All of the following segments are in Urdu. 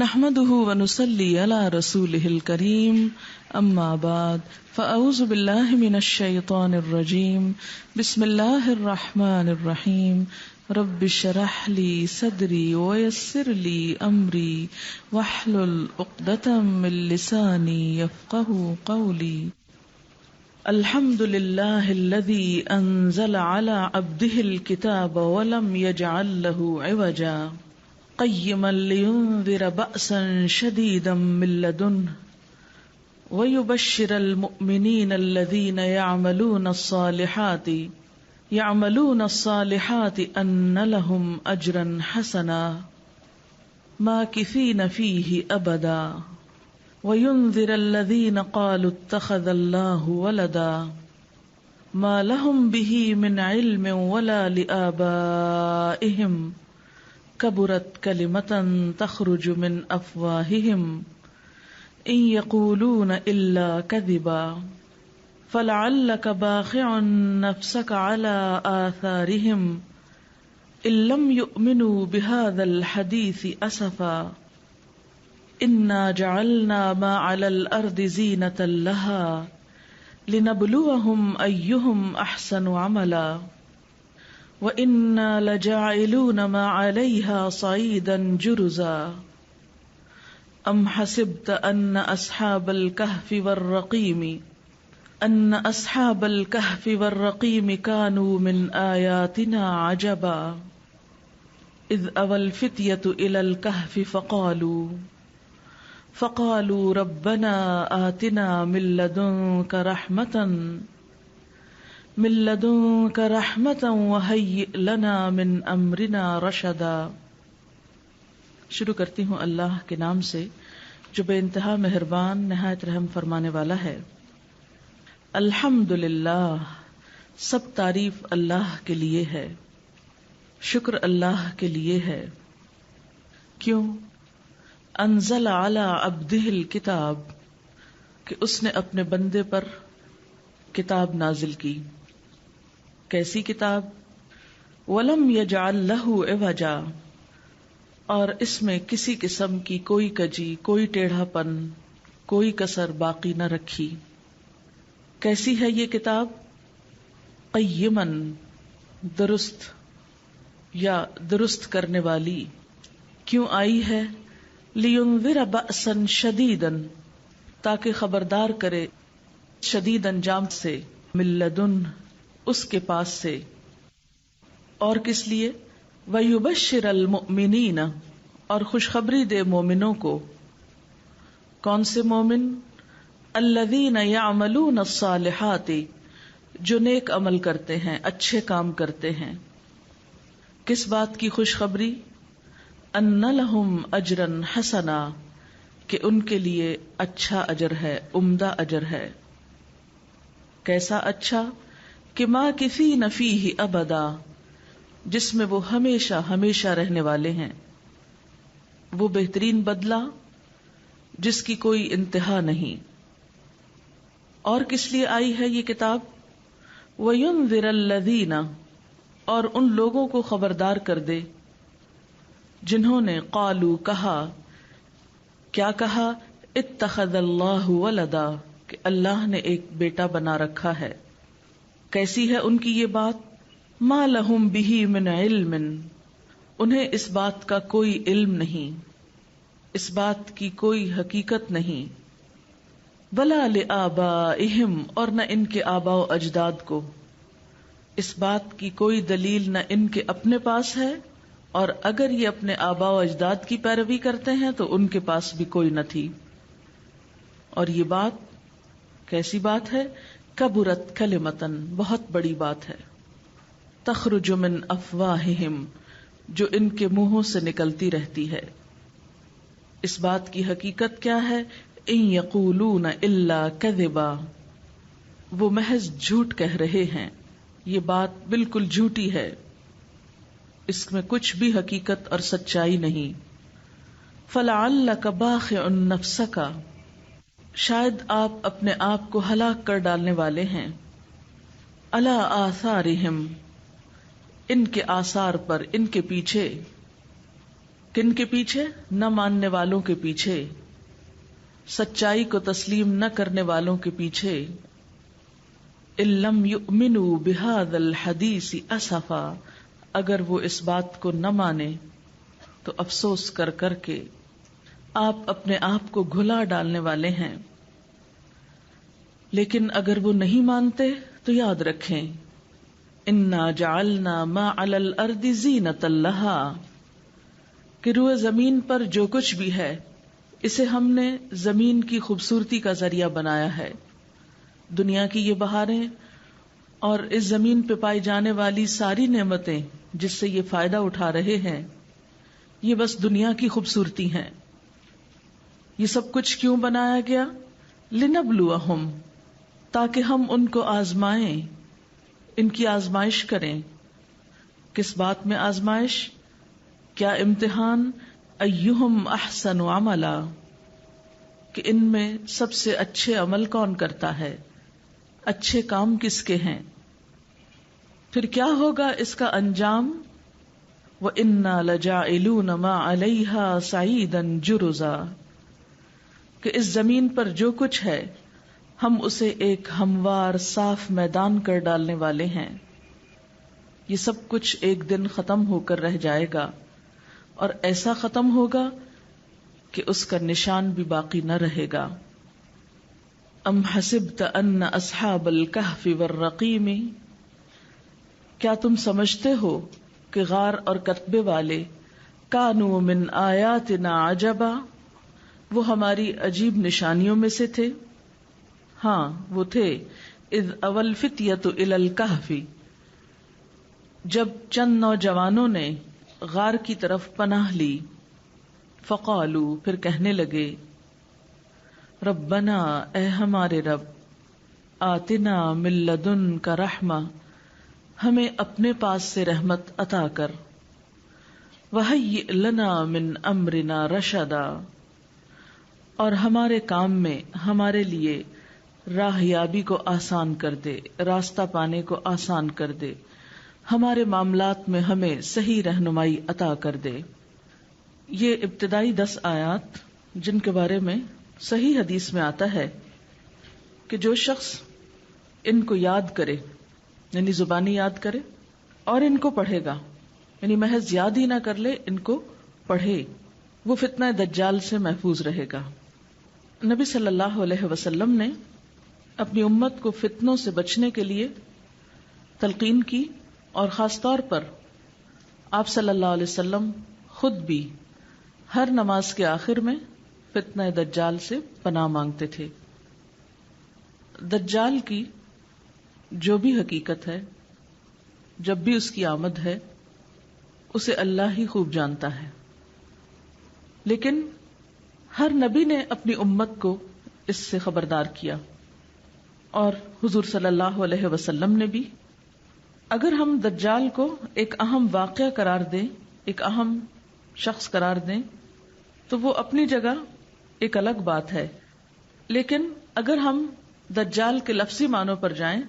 نحمده ونصلي على رسوله الكريم اما بعد فاعوذ بالله من الشيطان الرجيم بسم الله الرحمن الرحيم رب اشرح لي صدري ويسر لي امري واحلل عقدة من لساني يفقهوا قولي الحمد لله الذي انزل على عبده الكتاب ولم يجعل له عوجا قيما لينذر بأسا شديدا من لدنه ويبشر المؤمنين الذين يعملون الصالحات أن لهم أجرا حسنا ماكثين فيه أبدا وينذر الذين قالوا اتخذ الله ولدا ما لهم به من علم ولا لآبائهم كبرت كلمة تخرج من أفواههم إن يقولون إلا كذبا فلعلك باخع نفسك على آثارهم إن لم يؤمنوا بهذا الحديث أسفا إنا جعلنا ما على الأرض زينة لها لنبلوهم أيهم أحسن عملا وَإِنَّا لَجَاعِلُونَ مَا عَلَيْهَا صَعِيدًا جُرُزًا أَمْ حَسِبْتَ أَنَّ أَصْحَابَ الْكَهْفِ وَالرَّقِيمِ كَانُوا مِنْ آيَاتِنَا عَجَبًا إِذْ أَوَى الْفِتْيَةُ إِلَى الْكَهْفِ فَقَالُوا رَبَّنَا آتِنَا من لدنك رحمة وهيئ لنا من امرنا رشدا۔ شروع کرتی ہوں اللہ کے نام سے جو بے انتہا مہربان نہایت رحم فرمانے والا ہے۔ الحمدللہ، سب تعریف اللہ کے لیے ہے، شکر اللہ کے لیے ہے۔ کیوں؟ انزل علی عبدہ الکتاب، کہ اس نے اپنے بندے پر کتاب نازل کی۔ کیسی کتاب؟ وَلَمْ يَجْعَلْ لَهُ عِوَجًا، اور اس میں کسی قسم کی کوئی کجی، کوئی ٹیڑھا پن، کوئی کسر باقی نہ رکھی۔ کیسی ہے یہ کتاب؟ قیماً، درست یا درست کرنے والی۔ کیوں آئی ہے؟ لِيُنذِرَ بَأْسًا شَدِيدًا، تاکہ خبردار کرے شدید انجام سے، من لدن، اس کے پاس سے۔ اور کس لیے؟ وَيُبَشِّرَ الْمُؤْمِنِينَ، اور خوشخبری دے مومنوں کو۔ کون سے مومن؟ الَّذِينَ يَعْمَلُونَ الصَّالِحَاتِ، جو نیک عمل کرتے ہیں، اچھے کام کرتے ہیں۔ کس بات کی خوشخبری؟ أَنَّ لَهُمْ أَجْرًا حَسَنًا، کہ ان کے لیے اچھا اجر ہے، عمدہ اجر ہے۔ کیسا اچھا؟ کہ ماکثین فیہ ابدا، جس میں وہ ہمیشہ ہمیشہ رہنے والے ہیں۔ وہ بہترین بدلہ جس کی کوئی انتہا نہیں۔ اور کس لیے آئی ہے یہ کتاب؟ وَيُنذِرَ الَّذِينَ، اور ان لوگوں کو خبردار کر دے جنہوں نے قالوا کہا، کیا کہا؟ اتخذ اللہ ولدا، کہ اللہ نے ایک بیٹا بنا رکھا ہے۔ کیسی ہے ان کی یہ بات؟ ما لہم بہ من علم، انہیں اس بات کا کوئی علم نہیں، اس بات کی کوئی حقیقت نہیں۔ ولا لآبائہم، اور نہ ان کے آباء و اجداد کو، اس بات کی کوئی دلیل نہ ان کے اپنے پاس ہے، اور اگر یہ اپنے آباء و اجداد کی پیروی کرتے ہیں تو ان کے پاس بھی کوئی نہ تھی۔ اور یہ بات کیسی بات ہے؟ کبرت کلمتن، بہت بڑی بات ہے۔ تخرج من افواہہم، جو ان کے منہوں سے نکلتی رہتی ہے۔ اس بات کی حقیقت کیا ہے؟ ان یقولون الا کذبا، وہ محض جھوٹ کہہ رہے ہیں، یہ بات بالکل جھوٹی ہے، اس میں کچھ بھی حقیقت اور سچائی نہیں۔ فلعلک باخع نفسک، شاید آپ اپنے آپ کو ہلاک کر ڈالنے والے ہیں، علی آثارہم، ان کے آثار پر، ان کے پیچھے، کن کے پیچھے؟ نہ ماننے والوں کے پیچھے، سچائی کو تسلیم نہ کرنے والوں کے پیچھے. ان لم یؤمنوا بہذا الحدیث اسفا، اگر وہ اس بات کو نہ مانے تو افسوس کر کر کے آپ اپنے آپ کو گھلا ڈالنے والے ہیں. لیکن اگر وہ نہیں مانتے تو یاد رکھیں انا جعلنا ما علی الارض زینۃ لہا، کہ روئے زمین پر جو کچھ بھی ہے اسے ہم نے زمین کی خوبصورتی کا ذریعہ بنایا ہے. دنیا کی یہ بہاریں اور اس زمین پہ پائی جانے والی ساری نعمتیں جس سے یہ فائدہ اٹھا رہے ہیں، یہ بس دنیا کی خوبصورتی ہیں. یہ سب کچھ کیوں بنایا گیا؟ لنبلوہم، تاکہ ہم ان کو آزمائیں، ان کی آزمائش کریں. کس بات میں آزمائش؟ کیا امتحان؟ ایہم احسن عملا، کہ ان میں سب سے اچھے عمل کون کرتا ہے، اچھے کام کس کے ہیں. پھر کیا ہوگا اس کا انجام؟ وَإِنَّا لَجَاعِلُونَ مَا عَلَيْهَا صَعِيدًا جُرُزًا، کہ اس زمین پر جو کچھ ہے ہم اسے ایک ہموار صاف میدان کر ڈالنے والے ہیں. یہ سب کچھ ایک دن ختم ہو کر رہ جائے گا، اور ایسا ختم ہوگا کہ اس کا نشان بھی باقی نہ رہے گا. ام حسبت ان اصحاب الکہف والرقیم، کیا تم سمجھتے ہو کہ غار اور کتبے والے کانوا من آیاتنا عجبا، وہ ہماری عجیب نشانیوں میں سے تھے. ہاں وہ تھے. اذ اوى الفتية الى الكهف، جب چند نوجوانوں نے غار کی طرف پناہ لی. فقالوا، پھر کہنے لگے، ربنا، اے ہمارے رب، آتنا من لدنک رحمہ، ہمیں اپنے پاس سے رحمت عطا کر. وہیئ لنا من امرنا رشدا، اور ہمارے کام میں ہمارے لیے راہ یابی کو آسان کر دے، راستہ پانے کو آسان کر دے، ہمارے معاملات میں ہمیں صحیح رہنمائی عطا کر دے. یہ ابتدائی 10 آیات جن کے بارے میں صحیح حدیث میں آتا ہے کہ جو شخص ان کو یاد کرے، یعنی زبانی یاد کرے اور ان کو پڑھے گا، یعنی محض یاد ہی نہ کر لے، ان کو پڑھے، وہ فتنہ دجال سے محفوظ رہے گا. نبی صلی اللہ علیہ وسلم نے اپنی امت کو فتنوں سے بچنے کے لیے تلقین کی، اور خاص طور پر آپ صلی اللہ علیہ وسلم خود بھی ہر نماز کے آخر میں فتنہ دجال سے پناہ مانگتے تھے. دجال کی جو بھی حقیقت ہے، جب بھی اس کی آمد ہے، اسے اللہ ہی خوب جانتا ہے. لیکن ہر نبی نے اپنی امت کو اس سے خبردار کیا، اور حضور صلی اللہ علیہ وسلم نے بھی. اگر ہم دجال کو ایک اہم واقعہ قرار دیں، ایک اہم شخص قرار دیں، تو وہ اپنی جگہ ایک الگ بات ہے. لیکن اگر ہم دجال کے لفظی معنوں پر جائیں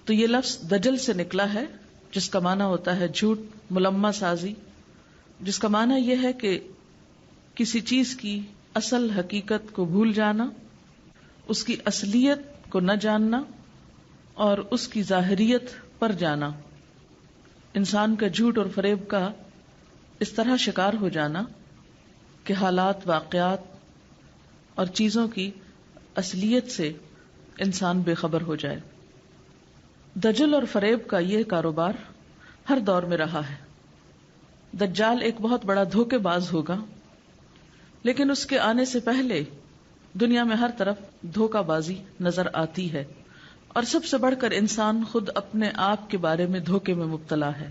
تو یہ لفظ دجل سے نکلا ہے، جس کا معنی ہوتا ہے جھوٹ، ملمہ سازی، جس کا معنی یہ ہے کہ کسی چیز کی اصل حقیقت کو بھول جانا، اس کی اصلیت کو نہ جاننا اور اس کی ظاہریت پر جانا. انسان کا جھوٹ اور فریب کا اس طرح شکار ہو جانا کہ حالات، واقعات اور چیزوں کی اصلیت سے انسان بے خبر ہو جائے. دجل اور فریب کا یہ کاروبار ہر دور میں رہا ہے. دجال ایک بہت بڑا دھوکے باز ہوگا، لیکن اس کے آنے سے پہلے دنیا میں ہر طرف دھوکہ بازی نظر آتی ہے، اور سب سے بڑھ کر انسان خود اپنے آپ کے بارے میں دھوکے میں مبتلا ہے.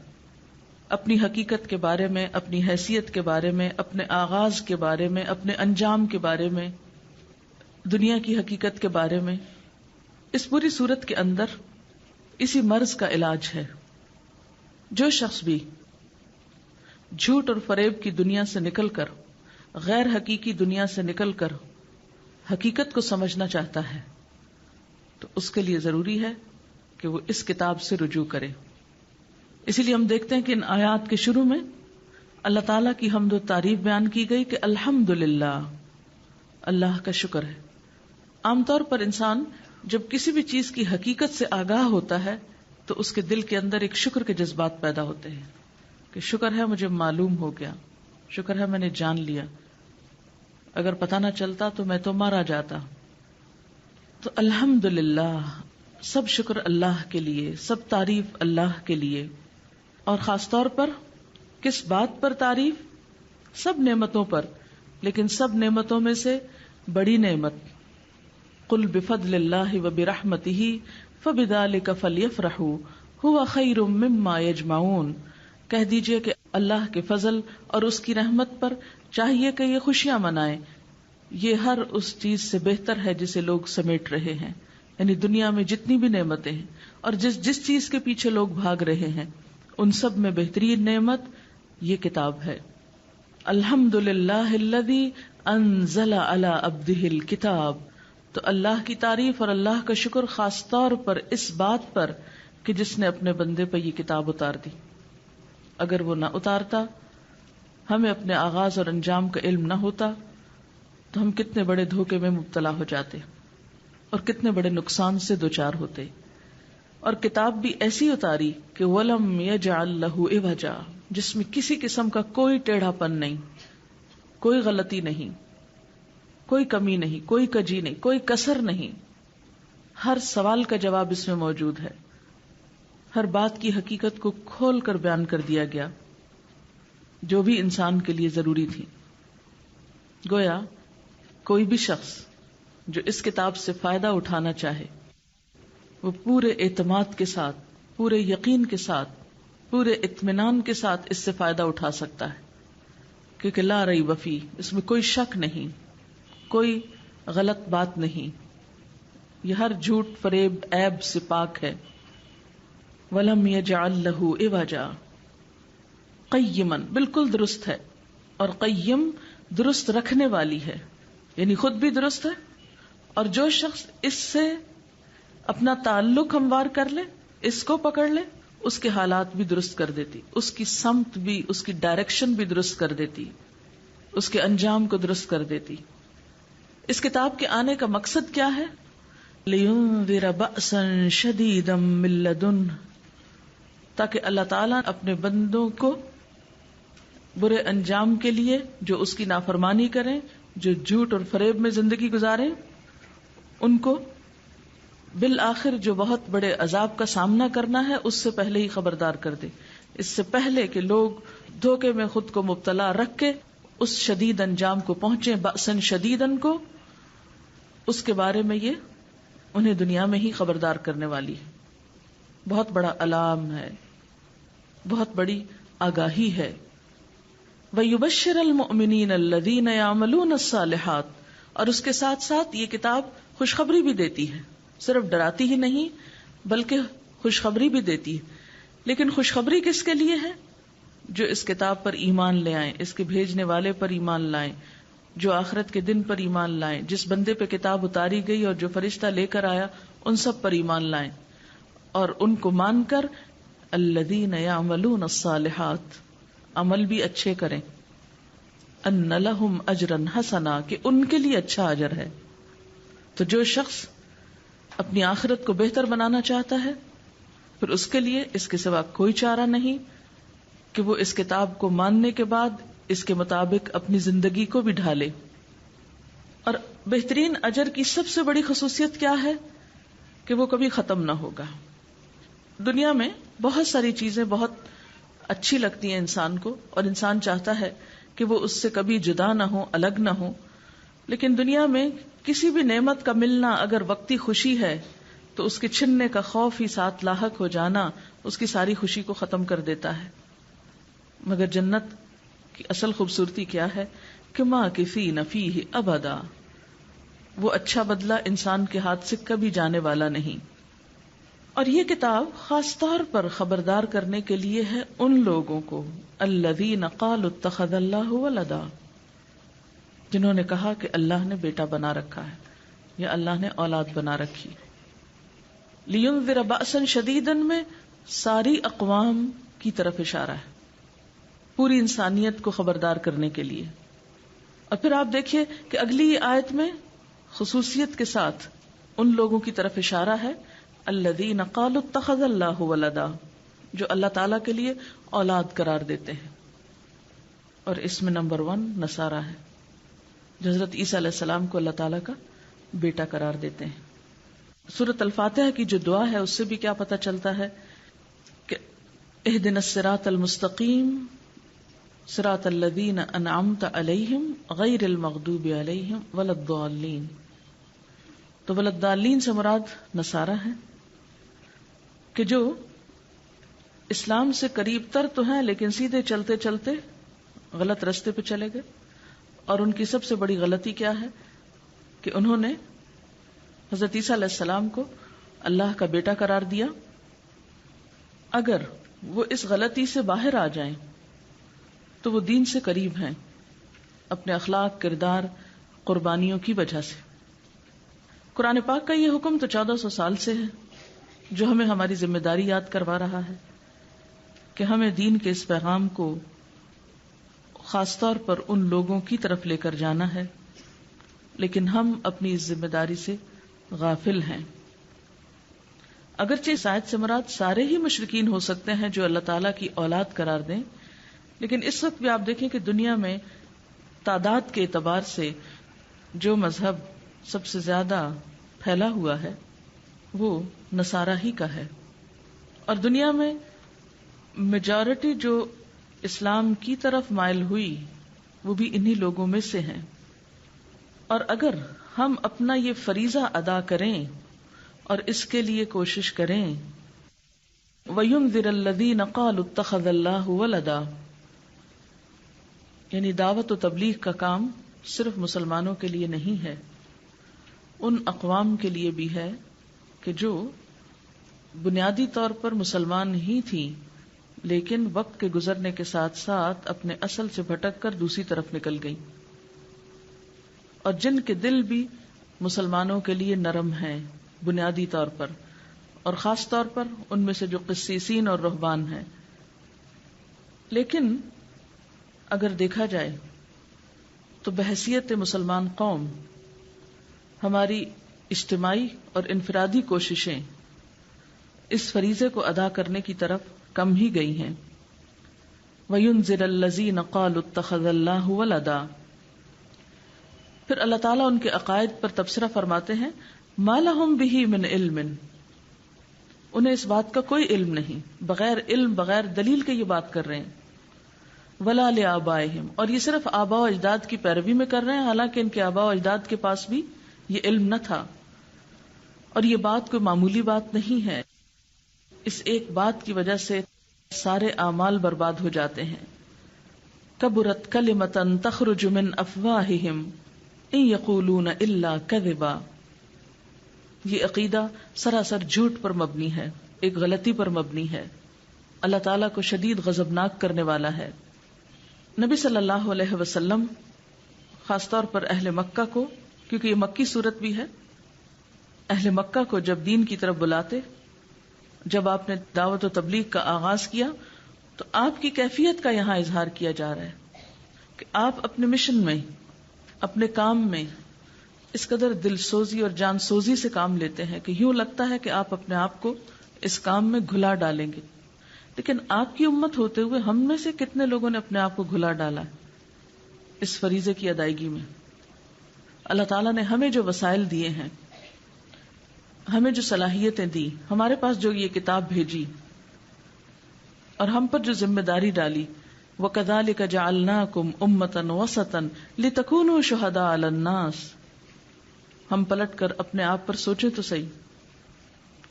اپنی حقیقت کے بارے میں، اپنی حیثیت کے بارے میں، اپنے آغاز کے بارے میں، اپنے انجام کے بارے میں، دنیا کی حقیقت کے بارے میں. اس پوری صورت کے اندر اسی مرض کا علاج ہے. جو شخص بھی جھوٹ اور فریب کی دنیا سے نکل کر، غیر حقیقی دنیا سے نکل کر حقیقت کو سمجھنا چاہتا ہے، تو اس کے لیے ضروری ہے کہ وہ اس کتاب سے رجوع کرے. اسی لیے ہم دیکھتے ہیں کہ ان آیات کے شروع میں اللہ تعالیٰ کی حمد و تعریف بیان کی گئی کہ الحمدللہ، اللہ کا شکر ہے. عام طور پر انسان جب کسی بھی چیز کی حقیقت سے آگاہ ہوتا ہے تو اس کے دل کے اندر ایک شکر کے جذبات پیدا ہوتے ہیں کہ شکر ہے مجھے معلوم ہو گیا، شکر ہے میں نے جان لیا، اگر پتہ نہ چلتا تو میں تو مارا جاتا. تو الحمدللہ، سب شکر اللہ کے لیے، سب تعریف اللہ کے لیے. اور خاص طور پر کس بات پر تعریف؟ سب نعمتوں پر، لیکن سب نعمتوں میں سے بڑی نعمت قل بفضل اللہ وبرحمتہ فبذلک فلیفرحوا ھو خیر مما یجمعون. کہہ دیجئے کہ اللہ کے فضل اور اس کی رحمت پر چاہیے کہ یہ خوشیاں منائیں، یہ ہر اس چیز سے بہتر ہے جسے لوگ سمیٹ رہے ہیں. یعنی دنیا میں جتنی بھی نعمتیں ہیں اور جس چیز کے پیچھے لوگ بھاگ رہے ہیں، ان سب میں بہترین نعمت یہ کتاب ہے. الحمدللہ الذی انزل علی عبدہ الکتاب. تو اللہ کی تعریف اور اللہ کا شکر خاص طور پر اس بات پر کہ جس نے اپنے بندے پر یہ کتاب اتار دی. اگر وہ نہ اتارتا، ہمیں اپنے آغاز اور انجام کا علم نہ ہوتا، تو ہم کتنے بڑے دھوکے میں مبتلا ہو جاتے اور کتنے بڑے نقصان سے دوچار ہوتے. اور کتاب بھی ایسی اتاری کہ وَلَمْ يَجْعَلْ لَهُ عِوَجًا، جس میں کسی قسم کا کوئی ٹیڑھا پن نہیں، کوئی غلطی نہیں، کوئی کمی نہیں، کوئی کجی نہیں، کوئی کسر نہیں. ہر سوال کا جواب اس میں موجود ہے، ہر بات کی حقیقت کو کھول کر بیان کر دیا گیا جو بھی انسان کے لیے ضروری تھی. گویا کوئی بھی شخص جو اس کتاب سے فائدہ اٹھانا چاہے وہ پورے اعتماد کے ساتھ، پورے یقین کے ساتھ، پورے اطمینان کے ساتھ اس سے فائدہ اٹھا سکتا ہے، کیونکہ لا ریب فیہ، اس میں کوئی شک نہیں، کوئی غلط بات نہیں، یہ ہر جھوٹ، فریب، عیب سے پاک ہے. وَلَمْ يَجْعَلْ لَهُ عِوَجًا قیما، بالکل درست ہے. اور قیم درست رکھنے والی ہے، یعنی خود بھی درست ہے، اور جو شخص اس سے اپنا تعلق ہموار کر لے، اس کو پکڑ لے، اس کے حالات بھی درست کر دیتی، اس کی سمت بھی، اس کی ڈائریکشن بھی درست کر دیتی، اس کے انجام کو درست کر دیتی. اس کتاب کے آنے کا مقصد کیا ہے؟ لِيُنذِرَ بَأْسًا شَدِيدًا مِّن لَّدُنْهُ، تاکہ اللہ تعالیٰ اپنے بندوں کو برے انجام کے لیے، جو اس کی نافرمانی کریں، جو جھوٹ اور فریب میں زندگی گزاریں، ان کو بالآخر جو بہت بڑے عذاب کا سامنا کرنا ہے اس سے پہلے ہی خبردار کر دے، اس سے پہلے کہ لوگ دھوکے میں خود کو مبتلا رکھ کے اس شدید انجام کو پہنچے، بأسن شدیدن کو، اس کے بارے میں یہ انہیں دنیا میں ہی خبردار کرنے والی ہے. بہت بڑا علام ہے، بہت بڑی آگاہی ہے. وَيُبَشِّرَ الْمُؤْمِنِينَ الَّذِينَ يَعْمَلُونَ الصَّالِحَاتِ، اور اس کے ساتھ ساتھ یہ کتاب خوشخبری بھی دیتی ہے، صرف ڈراتی ہی نہیں بلکہ خوشخبری بھی دیتی ہے. لیکن خوشخبری کس کے لیے ہے؟ جو اس کتاب پر ایمان لے آئیں، اس کے بھیجنے والے پر ایمان لائیں، جو آخرت کے دن پر ایمان لائیں، جس بندے پہ کتاب اتاری گئی اور جو فرشتہ لے کر آیا ان سب پر ایمان لائیں، اور ان کو مان کر الذین یعملون الصالحات، عمل بھی اچھے کریں، ان لہم اجرا حسنا، کہ ان کے لیے اچھا اجر ہے. تو جو شخص اپنی آخرت کو بہتر بنانا چاہتا ہے پھر اس کے لیے اس کے سوا کوئی چارہ نہیں کہ وہ اس کتاب کو ماننے کے بعد اس کے مطابق اپنی زندگی کو بھی ڈھالے. اور بہترین اجر کی سب سے بڑی خصوصیت کیا ہے؟ کہ وہ کبھی ختم نہ ہوگا. دنیا میں بہت ساری چیزیں بہت اچھی لگتی ہیں انسان کو، اور انسان چاہتا ہے کہ وہ اس سے کبھی جدا نہ ہو، الگ نہ ہو. لیکن دنیا میں کسی بھی نعمت کا ملنا اگر وقتی خوشی ہے تو اس کے چھننے کا خوف ہی ساتھ لاحق ہو جانا اس کی ساری خوشی کو ختم کر دیتا ہے. مگر جنت کی اصل خوبصورتی کیا ہے؟ کہ ماکثین فیہ ابدا، وہ اچھا بدلہ انسان کے ہاتھ سے کبھی جانے والا نہیں. اور یہ کتاب خاص طور پر خبردار کرنے کے لیے ہے ان لوگوں کو الذین قالوا اتخذ اللہ ولدا، جنہوں نے کہا کہ اللہ نے بیٹا بنا رکھا ہے یا اللہ نے اولاد بنا رکھی. لینذر بأسا شدیدا میں ساری اقوام کی طرف اشارہ ہے. پوری انسانیت کو خبردار کرنے کے لیے. اور پھر آپ دیکھیے کہ اگلی آیت میں خصوصیت کے ساتھ ان لوگوں کی طرف اشارہ ہے الذین قالوا اتخذ اللہ ولدا، جو اللہ تعالیٰ کے لیے اولاد قرار دیتے ہیں. اور اس میں نمبر 1 نصارہ ہے، جو حضرت عیسیٰ علیہ السلام کو اللہ تعالیٰ کا بیٹا قرار دیتے ہیں. سورۃ الفاتحہ کی جو دعا ہے اس سے بھی کیا پتہ چلتا ہے کہ اہدنا الصراط المستقیم صراط الذین انعمت علیہم غیر المغضوب علیہم ولا الضالین. تو ولا الضالین سے مراد نصارہ ہے کہ جو اسلام سے قریب تر تو ہیں لیکن سیدھے چلتے چلتے غلط رستے پہ چلے گئے. اور ان کی سب سے بڑی غلطی کیا ہے کہ انہوں نے حضرت عیسیٰ علیہ السلام کو اللہ کا بیٹا قرار دیا. اگر وہ اس غلطی سے باہر آ جائیں تو وہ دین سے قریب ہیں اپنے اخلاق، کردار، قربانیوں کی وجہ سے. قرآن پاک کا یہ حکم تو 1400 سال سے ہے، جو ہمیں ہماری ذمہ داری یاد کروا رہا ہے کہ ہمیں دین کے اس پیغام کو خاص طور پر ان لوگوں کی طرف لے کر جانا ہے، لیکن ہم اپنی اس ذمہ داری سے غافل ہیں. اگرچہ اس آیت سے مراد سارے ہی مشرکین ہو سکتے ہیں جو اللہ تعالیٰ کی اولاد قرار دیں، لیکن اس وقت بھی آپ دیکھیں کہ دنیا میں تعداد کے اعتبار سے جو مذہب سب سے زیادہ پھیلا ہوا ہے وہ نصارہ ہی کا ہے. اور دنیا میں میجورٹی جو اسلام کی طرف مائل ہوئی وہ بھی انہی لوگوں میں سے ہیں. اور اگر ہم اپنا یہ فریضہ ادا کریں اور اس کے لیے کوشش کریں وَيُنذِرَ الَّذِينَ قَالُوا اتَّخَذَ اللَّهُ وَلَدًا، یعنی دعوت و تبلیغ کا کام صرف مسلمانوں کے لیے نہیں ہے، ان اقوام کے لیے بھی ہے کہ جو بنیادی طور پر مسلمان ہی تھی لیکن وقت کے گزرنے کے ساتھ ساتھ اپنے اصل سے بھٹک کر دوسری طرف نکل گئی، اور جن کے دل بھی مسلمانوں کے لیے نرم ہیں بنیادی طور پر، اور خاص طور پر ان میں سے جو قسیسین اور رہبان ہیں. لیکن اگر دیکھا جائے تو بحیثیت مسلمان قوم ہماری اجتماعی اور انفرادی کوششیں اس فریضے کو ادا کرنے کی طرف کم ہی گئی ہیں. وَيُنذِرَ الَّذِينَ قَالُوا اتَّخَذَ اللَّهُ وَلَدًا. پھر اللہ تعالیٰ ان کے عقائد پر تبصرہ فرماتے ہیں مَا لَهُم بِهِ مِنْ عِلْمٍ، انہیں اس بات کا کوئی علم نہیں، بغیر علم بغیر دلیل کے یہ بات کر رہے ہیں. وَلَا لِآبَائِهِمْ، اور یہ صرف آباء و اجداد کی پیروی میں کر رہے ہیں حالانکہ ان کے آباء و اجداد کے پاس بھی یہ علم نہ تھا. اور یہ بات کوئی معمولی بات نہیں ہے، اس ایک بات کی وجہ سے سارے اعمال برباد ہو جاتے ہیں. کبرت کلمۃ تخرج من افواہہم ان یقولون الا کذبا. یہ عقیدہ سراسر جھوٹ پر مبنی ہے، ایک غلطی پر مبنی ہے، اللہ تعالیٰ کو شدید غضبناک کرنے والا ہے. نبی صلی اللہ علیہ وسلم خاص طور پر اہل مکہ کو، کیونکہ یہ مکی صورت بھی ہے، اہل مکہ کو جب دین کی طرف بلاتے، جب آپ نے دعوت و تبلیغ کا آغاز کیا تو آپ کی کیفیت کا یہاں اظہار کیا جا رہا ہے کہ آپ اپنے مشن میں، اپنے کام میں اس قدر دل سوزی اور جان سوزی سے کام لیتے ہیں کہ یوں لگتا ہے کہ آپ اپنے آپ کو اس کام میں گھلا ڈالیں گے. لیکن آپ کی امت ہوتے ہوئے ہم میں سے کتنے لوگوں نے اپنے آپ کو گھلا ڈالا اس فریضے کی ادائیگی میں؟ اللہ تعالیٰ نے ہمیں جو وسائل دیے ہیں، ہمیں جو صلاحیتیں دی، ہمارے پاس جو یہ کتاب بھیجی اور ہم پر جو ذمہ داری ڈالی، وَكَذَلِكَ جَعَلْنَاكُمْ أُمَّةً وَسَطًا لِتَكُونُوا شُهَدَاءَ عَلَى النَّاسِ. ہم پلٹ کر اپنے آپ پر سوچیں تو صحیح،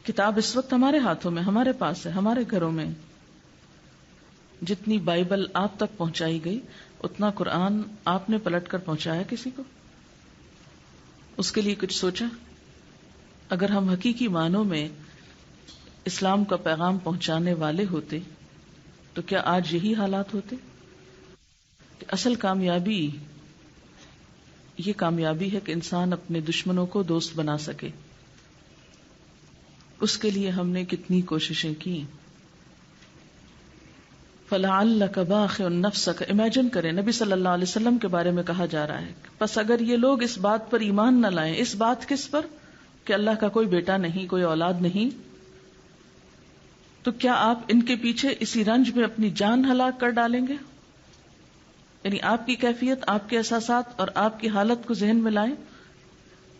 کتاب اس وقت ہمارے ہاتھوں میں، ہمارے پاس ہے، ہمارے گھروں میں. جتنی بائبل آپ تک پہنچائی گئی اتنا قرآن آپ نے پلٹ کر پہنچایا کسی کو؟ اس کے لیے کچھ سوچا؟ اگر ہم حقیقی معنوں میں اسلام کا پیغام پہنچانے والے ہوتے تو کیا آج یہی حالات ہوتے؟ کہ اصل کامیابی یہ کامیابی ہے کہ انسان اپنے دشمنوں کو دوست بنا سکے. اس کے لیے ہم نے کتنی کوششیں کی. فَلَعَلَّكَ بَاخِعٌ نَفْسَكَ، امیجن کریں نبی صلی اللہ علیہ وسلم کے بارے میں کہا جا رہا ہے، پس اگر یہ لوگ اس بات پر ایمان نہ لائیں، اس بات کس پر کہ اللہ کا کوئی بیٹا نہیں، کوئی اولاد نہیں، تو کیا آپ ان کے پیچھے اسی رنج میں اپنی جان ہلاک کر ڈالیں گے؟ یعنی آپ کی کیفیت، آپ کے احساسات اور آپ کی حالت کو ذہن میں لائیں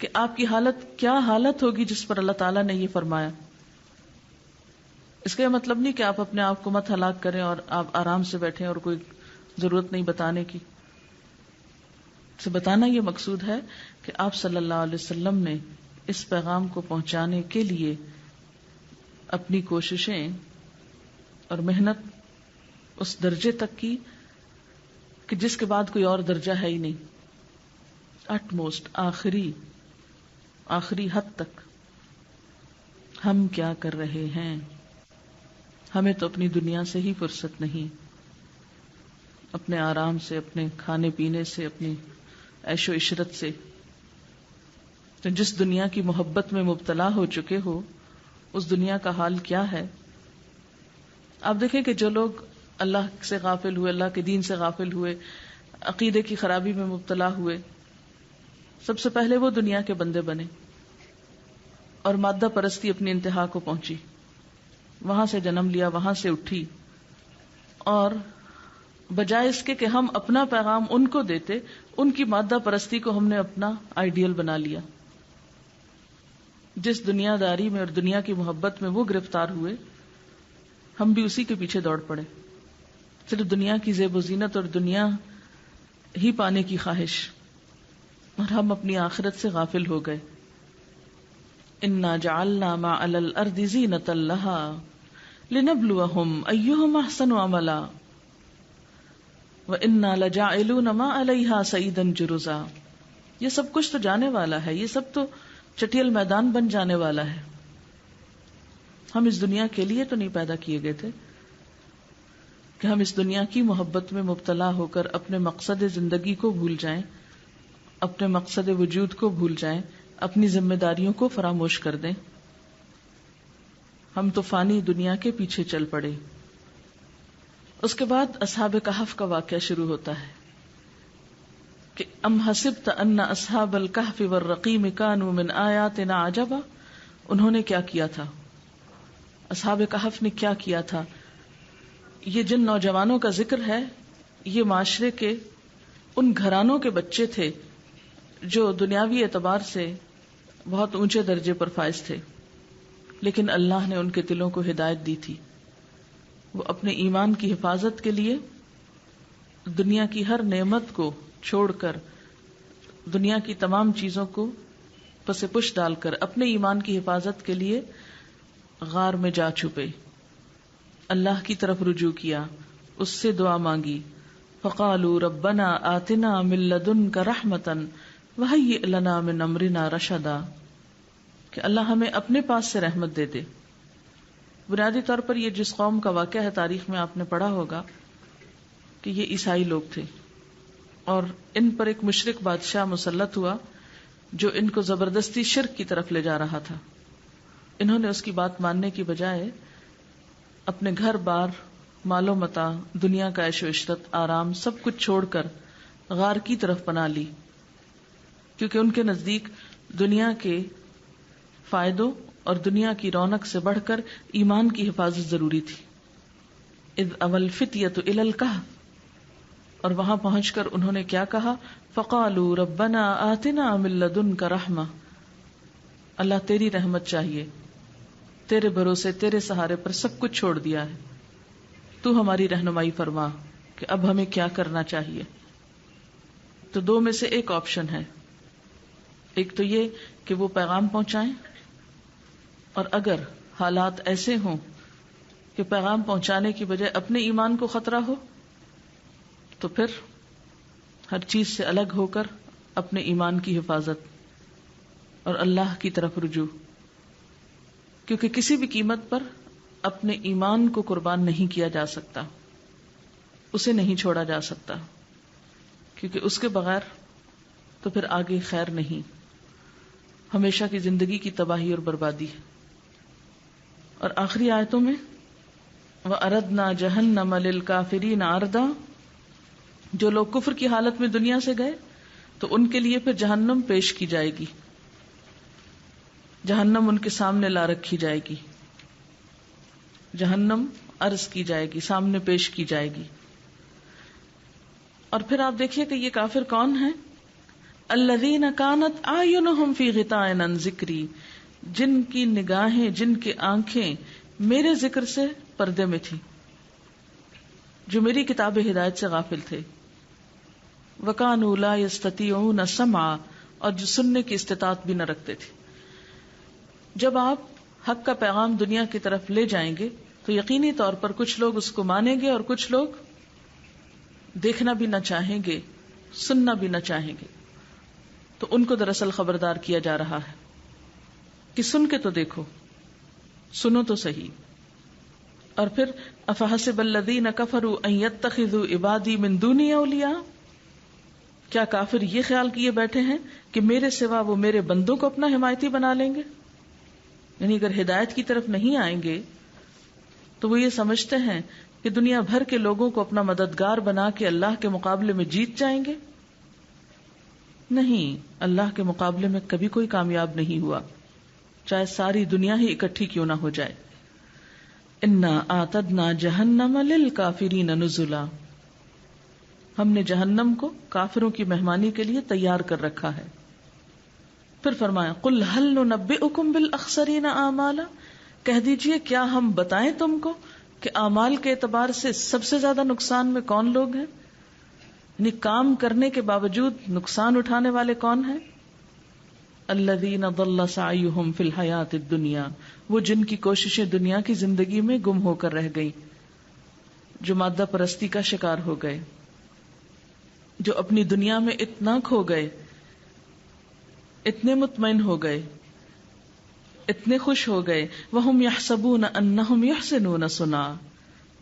کہ آپ کی حالت کیا حالت ہوگی جس پر اللہ تعالیٰ نے یہ فرمایا۔ اس کا یہ مطلب نہیں کہ آپ اپنے آپ کو مت ہلاک کریں اور آپ آرام سے بیٹھیں اور کوئی ضرورت نہیں بتانے کی۔ سے بتانا یہ مقصود ہے کہ آپ صلی اللہ علیہ وسلم نے اس پیغام کو پہنچانے کے لیے اپنی کوششیں اور محنت اس درجے تک کی کہ جس کے بعد کوئی اور درجہ ہے ہی نہیں، اٹ موسٹ، آخری حد تک۔ ہم کیا کر رہے ہیں؟ ہمیں تو اپنی دنیا سے ہی فرصت نہیں، اپنے آرام سے، اپنے کھانے پینے سے، اپنی عیش و عشرت سے۔ تو جس دنیا کی محبت میں مبتلا ہو چکے ہو، اس دنیا کا حال کیا ہے؟ آپ دیکھیں کہ جو لوگ اللہ سے غافل ہوئے، اللہ کے دین سے غافل ہوئے، عقیدے کی خرابی میں مبتلا ہوئے، سب سے پہلے وہ دنیا کے بندے بنے اور مادہ پرستی اپنی انتہا کو پہنچی، وہاں سے جنم لیا، وہاں سے اٹھی، اور بجائے اس کے کہ ہم اپنا پیغام ان کو دیتے، ان کی مادہ پرستی کو ہم نے اپنا آئیڈیل بنا لیا۔ جس دنیا داری میں اور دنیا کی محبت میں وہ گرفتار ہوئے، ہم بھی اسی کے پیچھے دوڑ پڑے، صرف دنیا کی زیب و زینت اور دنیا ہی پانے کی خواہش، اور ہم اپنی آخرت سے غافل ہو گئے۔ انا جعلنا ما علی الارض زینۃ لها لنبلوہم ایہم احسن عملا وَإِنَّا لَجَاعِلُونَ مَا عَلَيْهَا سَعِيدًا جُرُزًا۔ یہ سب کچھ تو جانے والا ہے، یہ سب تو چٹیل میدان بن جانے والا ہے۔ ہم اس دنیا کے لیے تو نہیں پیدا کیے گئے تھے کہ ہم اس دنیا کی محبت میں مبتلا ہو کر اپنے مقصد زندگی کو بھول جائیں، اپنے مقصد وجود کو بھول جائیں، اپنی ذمہ داریوں کو فراموش کر دیں۔ ہم تو فانی دنیا کے پیچھے چل پڑے۔ اس کے بعد اصحاب کہف کا واقعہ شروع ہوتا ہے کہ ام حسبت ان اصحاب الکہف والرقیم کانوا من آیاتنا عجبا، انہوں نے کیا کیا تھا، اصحاب کہف نے کیا کیا تھا۔ یہ جن نوجوانوں کا ذکر ہے، یہ معاشرے کے ان گھرانوں کے بچے تھے جو دنیاوی اعتبار سے بہت اونچے درجے پر فائز تھے، لیکن اللہ نے ان کے دلوں کو ہدایت دی تھی۔ وہ اپنے ایمان کی حفاظت کے لیے دنیا کی ہر نعمت کو چھوڑ کر، دنیا کی تمام چیزوں کو پس پش ڈال کر اپنے ایمان کی حفاظت کے لیے غار میں جا چھپے، اللہ کی طرف رجوع کیا، اس سے دعا مانگی۔ فقالوا ربنا آتنا من لدنک رحمتا وہیئ لنا من امرنا رشدا، کہ اللہ ہمیں اپنے پاس سے رحمت دے دے۔ بنیادی طور پر یہ جس قوم کا واقعہ ہے، تاریخ میں آپ نے پڑھا ہوگا کہ یہ عیسائی لوگ تھے، اور ان پر ایک مشرک بادشاہ مسلط ہوا جو ان کو زبردستی شرک کی طرف لے جا رہا تھا۔ انہوں نے اس کی بات ماننے کی بجائے اپنے گھر بار، مال و متاع، دنیا کا عیش و عشرت، آرام، سب کچھ چھوڑ کر غار کی طرف پناہ لی، کیونکہ ان کے نزدیک دنیا کے فائدوں اور دنیا کی رونق سے بڑھ کر ایمان کی حفاظت ضروری تھی۔ اذ اوى الفتية الى الكهف، اور وہاں پہنچ کر انہوں نے کیا کہا، فقالوا ربنا آتنا من لدنک رحمہ، اللہ تیری رحمت چاہیے، تیرے بھروسے، تیرے سہارے پر سب کچھ چھوڑ دیا ہے، تو ہماری رہنمائی فرما کہ اب ہمیں کیا کرنا چاہیے۔ تو دو میں سے ایک آپشن ہے، ایک تو یہ کہ وہ پیغام پہنچائیں، اور اگر حالات ایسے ہوں کہ پیغام پہنچانے کی بجائے اپنے ایمان کو خطرہ ہو تو پھر ہر چیز سے الگ ہو کر اپنے ایمان کی حفاظت اور اللہ کی طرف رجوع، کیونکہ کسی بھی قیمت پر اپنے ایمان کو قربان نہیں کیا جا سکتا، اسے نہیں چھوڑا جا سکتا، کیونکہ اس کے بغیر تو پھر آگے خیر نہیں، ہمیشہ کی زندگی کی تباہی اور بربادی ہے۔ اور آخری آیتوں میں وَأَرَدْنَا جَهَنَّمَ لِلْكَافِرِينَ عَرْضًا، جو لوگ کفر کی حالت میں دنیا سے گئے تو ان کے لیے پھر جہنم پیش کی جائے گی، جہنم ان کے سامنے لا رکھی جائے گی، جہنم عرض کی جائے گی، سامنے پیش کی جائے گی. اور پھر آپ دیکھیے کہ یہ کافر کون ہیں؟ الذین کانت اعینہم فی غطاء عن ذکری، جن کی نگاہیں، جن کی آنکھیں میرے ذکر سے پردے میں تھی، جو میری کتاب ہدایت سے غافل تھے. وَكَانُوا لَا يَسْتَطِيعُونَ السَّمْعَ، اور جو سننے کی استطاعت بھی نہ رکھتے تھے. جب آپ حق کا پیغام دنیا کی طرف لے جائیں گے تو یقینی طور پر کچھ لوگ اس کو مانیں گے اور کچھ لوگ دیکھنا بھی نہ چاہیں گے، سننا بھی نہ چاہیں گے. تو ان کو دراصل خبردار کیا جا رہا ہے کہ سن کے تو دیکھو، سنو تو صحیح. اور پھر افحسب الذین کفروا ان یتخذوا عبادی من دونی اولیاء، کیا کافر یہ خیال کیے بیٹھے ہیں کہ میرے سوا وہ میرے بندوں کو اپنا حمایتی بنا لیں گے؟ یعنی اگر ہدایت کی طرف نہیں آئیں گے تو وہ یہ سمجھتے ہیں کہ دنیا بھر کے لوگوں کو اپنا مددگار بنا کے اللہ کے مقابلے میں جیت جائیں گے. نہیں، اللہ کے مقابلے میں کبھی کوئی کامیاب نہیں ہوا، چاہے ساری دنیا ہی اکٹھی کیوں نہ ہو جائے. انا اعتدنا جہنم للکافرین نزلا، ہم نے جہنم کو کافروں کی مہمانی کے لیے تیار کر رکھا ہے. پھر فرمایا قل هل ننبئکم بالاخسرین اعمالا، کہہ دیجئے کیا ہم بتائیں تم کو کہ اعمال کے اعتبار سے سب سے زیادہ نقصان میں کون لوگ ہیں، یعنی کام کرنے کے باوجود نقصان اٹھانے والے کون ہیں؟ الذین ضل سعیہم فی الحیاۃ الدنیا، وہ جن کی کوششیں دنیا کی زندگی میں گم ہو کر رہ گئی، جو مادہ پرستی کا شکار ہو گئے، جو اپنی دنیا میں اتنا کھو گئے، اتنے مطمئن ہو گئے، اتنے خوش ہو گئے. وَهُمْ يَحْسَبُونَ أَنَّهُمْ يُحْسِنُونَ صُنْعًا،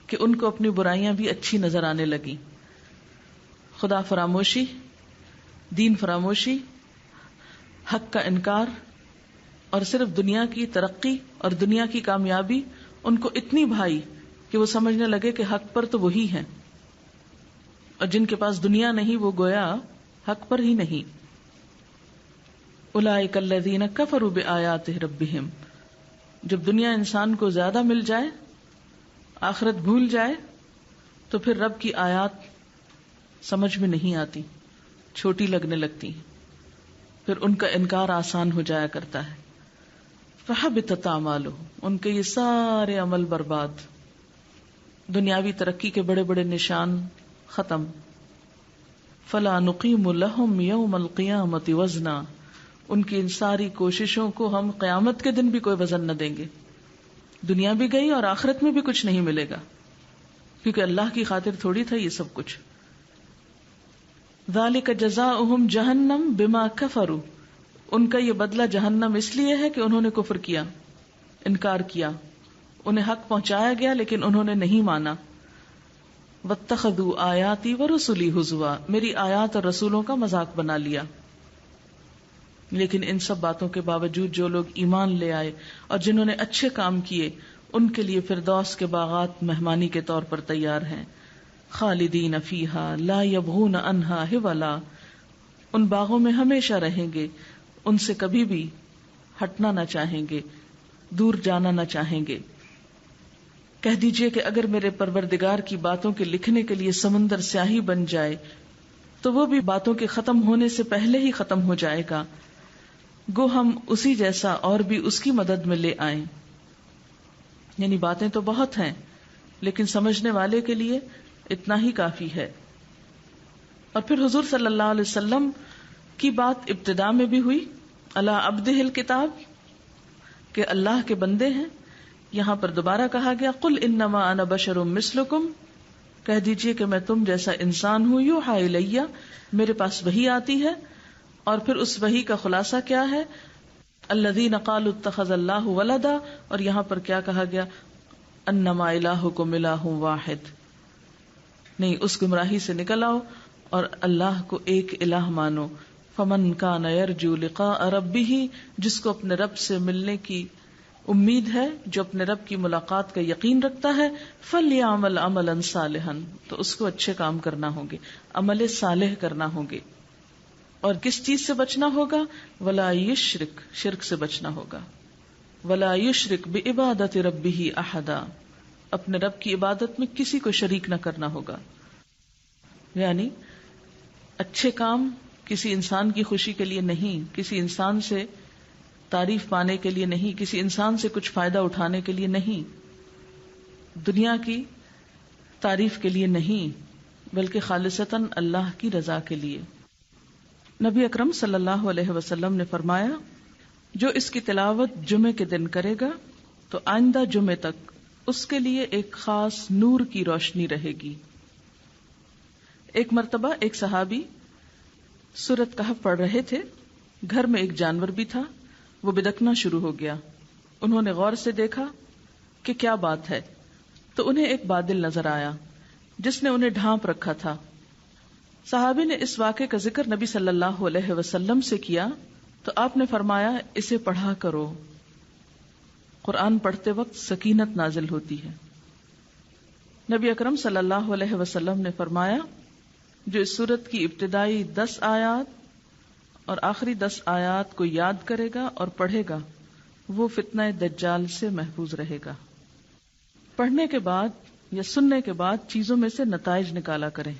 کہ ان کو اپنی برائیاں بھی اچھی نظر آنے لگی. خدا فراموشی، دین فراموشی، حق کا انکار اور صرف دنیا کی ترقی اور دنیا کی کامیابی ان کو اتنی بھائی کہ وہ سمجھنے لگے کہ حق پر تو وہی ہیں، اور جن کے پاس دنیا نہیں وہ گویا حق پر ہی نہیں. اولئک الذین کفروا بآیات ربہم، جب دنیا انسان کو زیادہ مل جائے، آخرت بھول جائے، تو پھر رب کی آیات سمجھ میں نہیں آتی، چھوٹی لگنے لگتی، پھر ان کا انکار آسان ہو جایا کرتا ہے. فحبطت اعمالہم، ان کے یہ سارے عمل برباد، دنیاوی ترقی کے بڑے بڑے نشان ختم. فلا نقیم لہم یوم القیامۃ وزنا، ان کی ان ساری کوششوں کو ہم قیامت کے دن بھی کوئی وزن نہ دیں گے. دنیا بھی گئی اور آخرت میں بھی کچھ نہیں ملے گا، کیونکہ اللہ کی خاطر تھوڑی تھا یہ سب کچھ. ذالک جزاؤہم جہنم بما کفروا، ان کا یہ بدلہ جہنم اس لیے ہے کہ انہوں نے کفر کیا، انکار کیا، انہیں حق پہنچایا گیا لیکن انہوں نے نہیں مانا. واتخذوا آیاتی ورسلی ہزوا، میری آیات اور رسولوں کا مذاق بنا لیا. لیکن ان سب باتوں کے باوجود جو لوگ ایمان لے آئے اور جنہوں نے اچھے کام کیے، ان کے لیے فردوس کے باغات مہمانی کے طور پر تیار ہیں. خالدین فیہا لا یبغون عنہا حولا، ان باغوں میں ہمیشہ رہیں گے، ان سے کبھی بھی ہٹنا نہ چاہیں گے، دور جانا نہ چاہیں گے. کہہ دیجئے کہ اگر میرے پروردگار کی باتوں کے لکھنے کے لیے سمندر سیاہی بن جائے تو وہ بھی باتوں کے ختم ہونے سے پہلے ہی ختم ہو جائے گا، گو ہم اسی جیسا اور بھی اس کی مدد میں لے آئیں. یعنی باتیں تو بہت ہیں لیکن سمجھنے والے کے لیے اتنا ہی کافی ہے. اور پھر حضور صلی اللہ علیہ وسلم کی بات ابتدا میں بھی ہوئی، علی عبدہ الکتاب، کہ اللہ کے بندے ہیں. یہاں پر دوبارہ کہا گیا قل انما انا بشر مثلکم، کہہ دیجئے کہ میں تم جیسا انسان ہوں. یوحی الی، میرے پاس وحی آتی ہے. اور پھر اس وحی کا خلاصہ کیا ہے؟ الذین قالوا اتخذ اللہ ولدا، اور یہاں پر کیا کہا گیا؟ انما الہکم الہ واحد. نہیں، اس گمراہی سے نکل آؤ اور اللہ کو ایک الہ مانو. فمن کان یرجو لقاء ربہ، جس کو اپنے رب سے ملنے کی امید ہے جو اپنے رب کی ملاقات کا یقین رکھتا ہے، فَلْيَعْمَلْ عَمَلًا صَالِحًا، تو اس کو اچھے کام کرنا ہوں گے، عمل صالح کرنا ہوں گے. اور کس چیز سے بچنا ہوگا؟ وَلَا يُشْرِكْ، شرک سے بچنا ہوگا. وَلَا يُشْرِكْ بِعِبَادَةِ رَبِّهِ أَحَدًا، اپنے رب کی عبادت میں کسی کو شریک نہ کرنا ہوگا. یعنی اچھے کام کسی انسان کی خوشی کے لیے نہیں، کسی انسان سے تعریف پانے کے لیے نہیں، کسی انسان سے کچھ فائدہ اٹھانے کے لیے نہیں، دنیا کی تعریف کے لیے نہیں، بلکہ خالصتاً اللہ کی رضا کے لیے. نبی اکرم صلی اللہ علیہ وسلم نے فرمایا، جو اس کی تلاوت جمعے کے دن کرے گا تو آئندہ جمعے تک اس کے لیے ایک خاص نور کی روشنی رہے گی. ایک مرتبہ ایک صحابی سورۃ کہف پڑھ رہے تھے، گھر میں ایک جانور بھی تھا، وہ بدکنا شروع ہو گیا. انہوں نے غور سے دیکھا کہ کیا بات ہے، تو انہیں ایک بادل نظر آیا جس نے انہیں ڈھانپ رکھا تھا. صحابی نے اس واقعے کا ذکر نبی صلی اللہ علیہ وسلم سے کیا تو آپ نے فرمایا، اسے پڑھا کرو. قرآن پڑھتے وقت سکینت نازل ہوتی ہے. نبی اکرم صلی اللہ علیہ وسلم نے فرمایا، جو اس سورت کی ابتدائی 10 آیات اور آخری 10 آیات کو یاد کرے گا اور پڑھے گا، وہ فتنہ دجال سے محفوظ رہے گا. پڑھنے کے بعد یا سننے کے بعد چیزوں میں سے نتائج نکالا کریں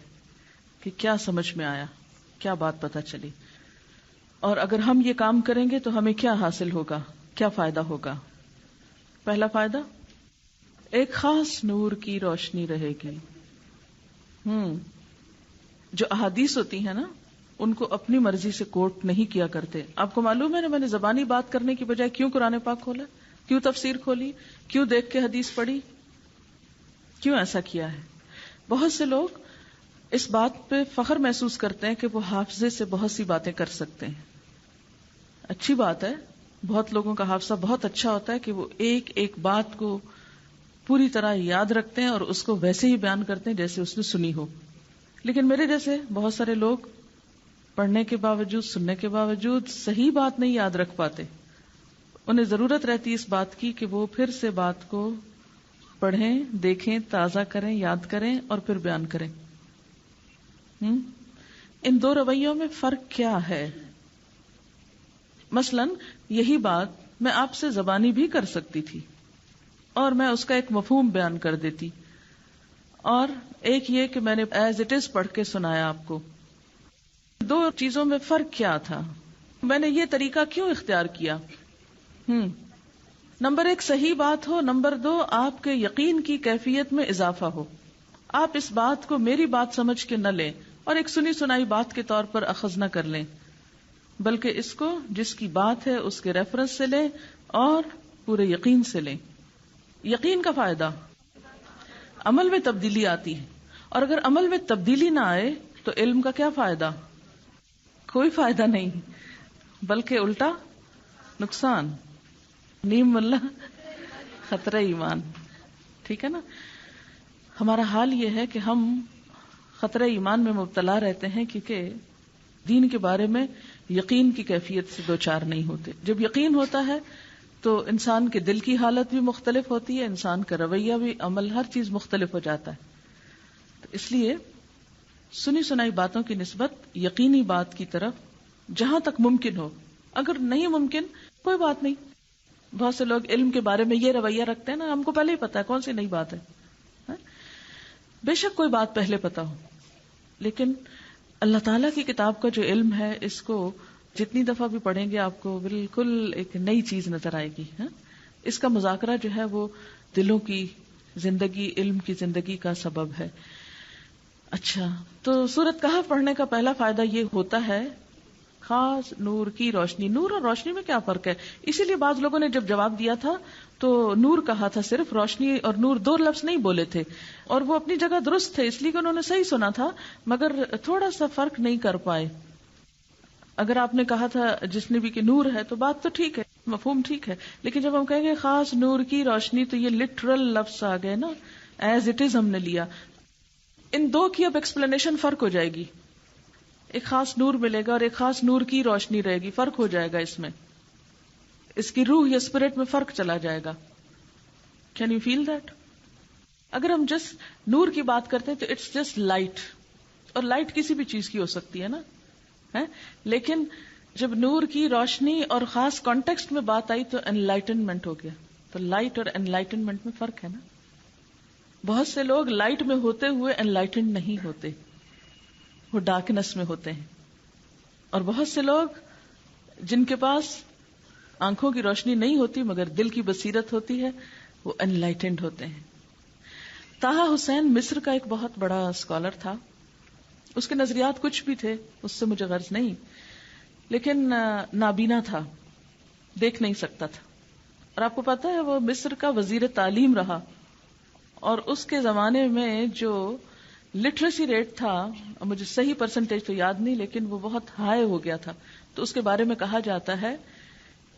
کہ کیا سمجھ میں آیا، کیا بات پتہ چلی، اور اگر ہم یہ کام کریں گے تو ہمیں کیا حاصل ہوگا، کیا فائدہ ہوگا. پہلا فائدہ، ایک خاص نور کی روشنی رہے گی. جو احادیث ہوتی ہیں نا، ان کو اپنی مرضی سے کوٹ نہیں کیا کرتے. آپ کو معلوم ہے نا، میں نے زبانی بات کرنے کی بجائے کیوں قرآن پاک کھولا، کیوں تفسیر کھولی، کیوں دیکھ کے حدیث پڑھی، کیوں ایسا کیا ہے. بہت سے لوگ اس بات پہ فخر محسوس کرتے ہیں کہ وہ حافظے سے بہت سی باتیں کر سکتے ہیں. اچھی بات ہے، بہت لوگوں کا حافظہ بہت اچھا ہوتا ہے کہ وہ ایک ایک بات کو پوری طرح یاد رکھتے ہیں اور اس کو ویسے ہی بیان کرتے ہیں جیسے اس نے سنی ہو. لیکن میرے جیسے بہت سارے لوگ پڑھنے کے باوجود، سننے کے باوجود صحیح بات نہیں یاد رکھ پاتے. انہیں ضرورت رہتی اس بات کی کہ وہ پھر سے بات کو پڑھیں، دیکھیں، تازہ کریں، یاد کریں اور پھر بیان کریں. ان دو رویوں میں فرق کیا ہے؟ مثلا یہی بات میں آپ سے زبانی بھی کر سکتی تھی اور میں اس کا ایک مفہوم بیان کر دیتی، اور ایک یہ کہ میں نے ایز اٹ از پڑھ کے سنایا آپ کو. دو چیزوں میں فرق کیا تھا؟ میں نے یہ طریقہ کیوں اختیار کیا؟ نمبر 1 صحیح بات ہو، نمبر 2 آپ کے یقین کی کیفیت میں اضافہ ہو. آپ اس بات کو میری بات سمجھ کے نہ لیں اور ایک سنی سنائی بات کے طور پر اخذ نہ کر لیں، بلکہ اس کو جس کی بات ہے اس کے ریفرنس سے لیں اور پورے یقین سے لیں. یقین کا فائدہ، عمل میں تبدیلی آتی ہے، اور اگر عمل میں تبدیلی نہ آئے تو علم کا کیا فائدہ؟ کوئی فائدہ نہیں، بلکہ الٹا نقصان. نیم اللہ خطرہ ایمان. ٹھیک ہے نا؟ ہمارا حال یہ ہے کہ ہم خطرہ ایمان میں مبتلا رہتے ہیں کیونکہ دین کے بارے میں یقین کی کیفیت سے دوچار نہیں ہوتے. جب یقین ہوتا ہے تو انسان کے دل کی حالت بھی مختلف ہوتی ہے، انسان کا رویہ بھی، عمل، ہر چیز مختلف ہو جاتا ہے. تو اس لیے سنی سنائی باتوں کی نسبت یقینی بات کی طرف جہاں تک ممکن ہو. اگر نہیں ممکن کوئی بات نہیں. بہت سے لوگ علم کے بارے میں یہ رویہ رکھتے ہیں نا، ہم کو پہلے ہی پتا ہے کون سی نئی بات ہے. بے شک کوئی بات پہلے پتا ہو، لیکن اللہ تعالیٰ کی کتاب کا جو علم ہے، اس کو جتنی دفعہ بھی پڑھیں گے آپ کو بالکل ایک نئی چیز نظر آئے گی. اس کا مذاکرہ جو ہے وہ دلوں کی زندگی، علم کی زندگی کا سبب ہے. اچھا، تو سورۃ کہف پڑھنے کا پہلا فائدہ یہ ہوتا ہے خاص نور کی روشنی. نور اور روشنی میں کیا فرق ہے؟ اسی لیے بعض لوگوں نے جب جواب دیا تھا تو نور کہا تھا، صرف روشنی اور نور 2 لفظ نہیں بولے تھے، اور وہ اپنی جگہ درست تھے، اس لیے کہ انہوں نے صحیح سنا تھا، مگر تھوڑا سا فرق نہیں کر پائے. اگر آپ نے کہا تھا جس نے بھی کہ نور ہے تو بات تو ٹھیک ہے، مفہوم ٹھیک ہے، لیکن جب ہم کہیں گے خاص نور کی روشنی تو یہ لٹرل لفظ آ گئے نا، ایز اٹ از ہم نے لیا. ان دو کی اب ایکسپلینیشن فرق ہو جائے گی. ایک خاص نور ملے گا اور ایک خاص نور کی روشنی رہے گی، فرق ہو جائے گا اس میں. اس کی روح یا اسپرٹ میں فرق چلا جائے گا. Can you feel that? اگر ہم جسٹ نور کی بات کرتے ہیں تو اٹس جسٹ لائٹ، اور لائٹ کسی بھی چیز کی ہو سکتی ہے نا، لیکن جب نور کی روشنی اور خاص کانٹیکسٹ میں بات آئی تو انلائٹنمنٹ ہو گیا. تو لائٹ اور انلائٹنمنٹ میں فرق ہے نا. بہت سے لوگ لائٹ میں ہوتے ہوئے انلائٹنڈ نہیں ہوتے، وہ ڈارکنس میں ہوتے ہیں. اور بہت سے لوگ جن کے پاس آنکھوں کی روشنی نہیں ہوتی مگر دل کی بصیرت ہوتی ہے، وہ انلائٹنڈ ہوتے ہیں. طٰہٰ حسین مصر کا ایک بہت بڑا اسکالر تھا. اس کے نظریات کچھ بھی تھے، اس سے مجھے غرض نہیں، لیکن نابینا تھا، دیکھ نہیں سکتا تھا. اور آپ کو پتا ہے وہ مصر کا وزیر تعلیم رہا، اور اس کے زمانے میں جو لٹریسی ریٹ تھا، مجھے صحیح پرسنٹیج تو یاد نہیں، لیکن وہ بہت ہائی ہو گیا تھا. تو اس کے بارے میں کہا جاتا ہے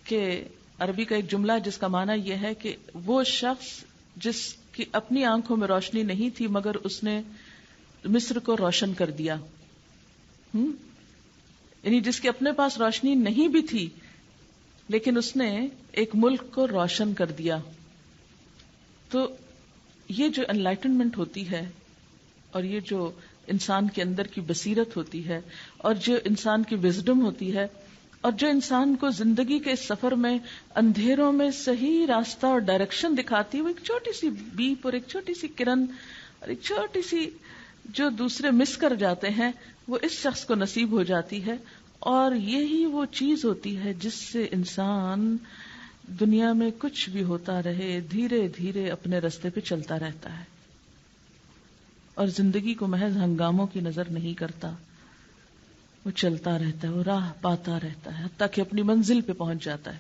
کہ عربی کا ایک جملہ جس کا معنی یہ ہے کہ وہ شخص جس کی اپنی آنکھوں میں روشنی نہیں تھی مگر اس نے مصر کو روشن کر دیا. یعنی جس کے اپنے پاس روشنی نہیں بھی تھی لیکن اس نے ایک ملک کو روشن کر دیا. تو یہ جو انلائٹنمنٹ ہوتی ہے، اور یہ جو انسان کے اندر کی بصیرت ہوتی ہے، اور جو انسان کی وزڈم ہوتی ہے، اور جو انسان کو زندگی کے اس سفر میں اندھیروں میں صحیح راستہ اور ڈائریکشن دکھاتی ہے، وہ ایک چھوٹی سی بیپ اور ایک چھوٹی سی کرن اور ایک چھوٹی سی جو دوسرے مس کر جاتے ہیں، وہ اس شخص کو نصیب ہو جاتی ہے. اور یہی وہ چیز ہوتی ہے جس سے انسان دنیا میں کچھ بھی ہوتا رہے دھیرے دھیرے اپنے رستے پہ چلتا رہتا ہے، اور زندگی کو محض ہنگاموں کی نظر نہیں کرتا. وہ چلتا رہتا ہے، وہ راہ پاتا رہتا ہے حتیٰ کہ اپنی منزل پہ پہنچ جاتا ہے.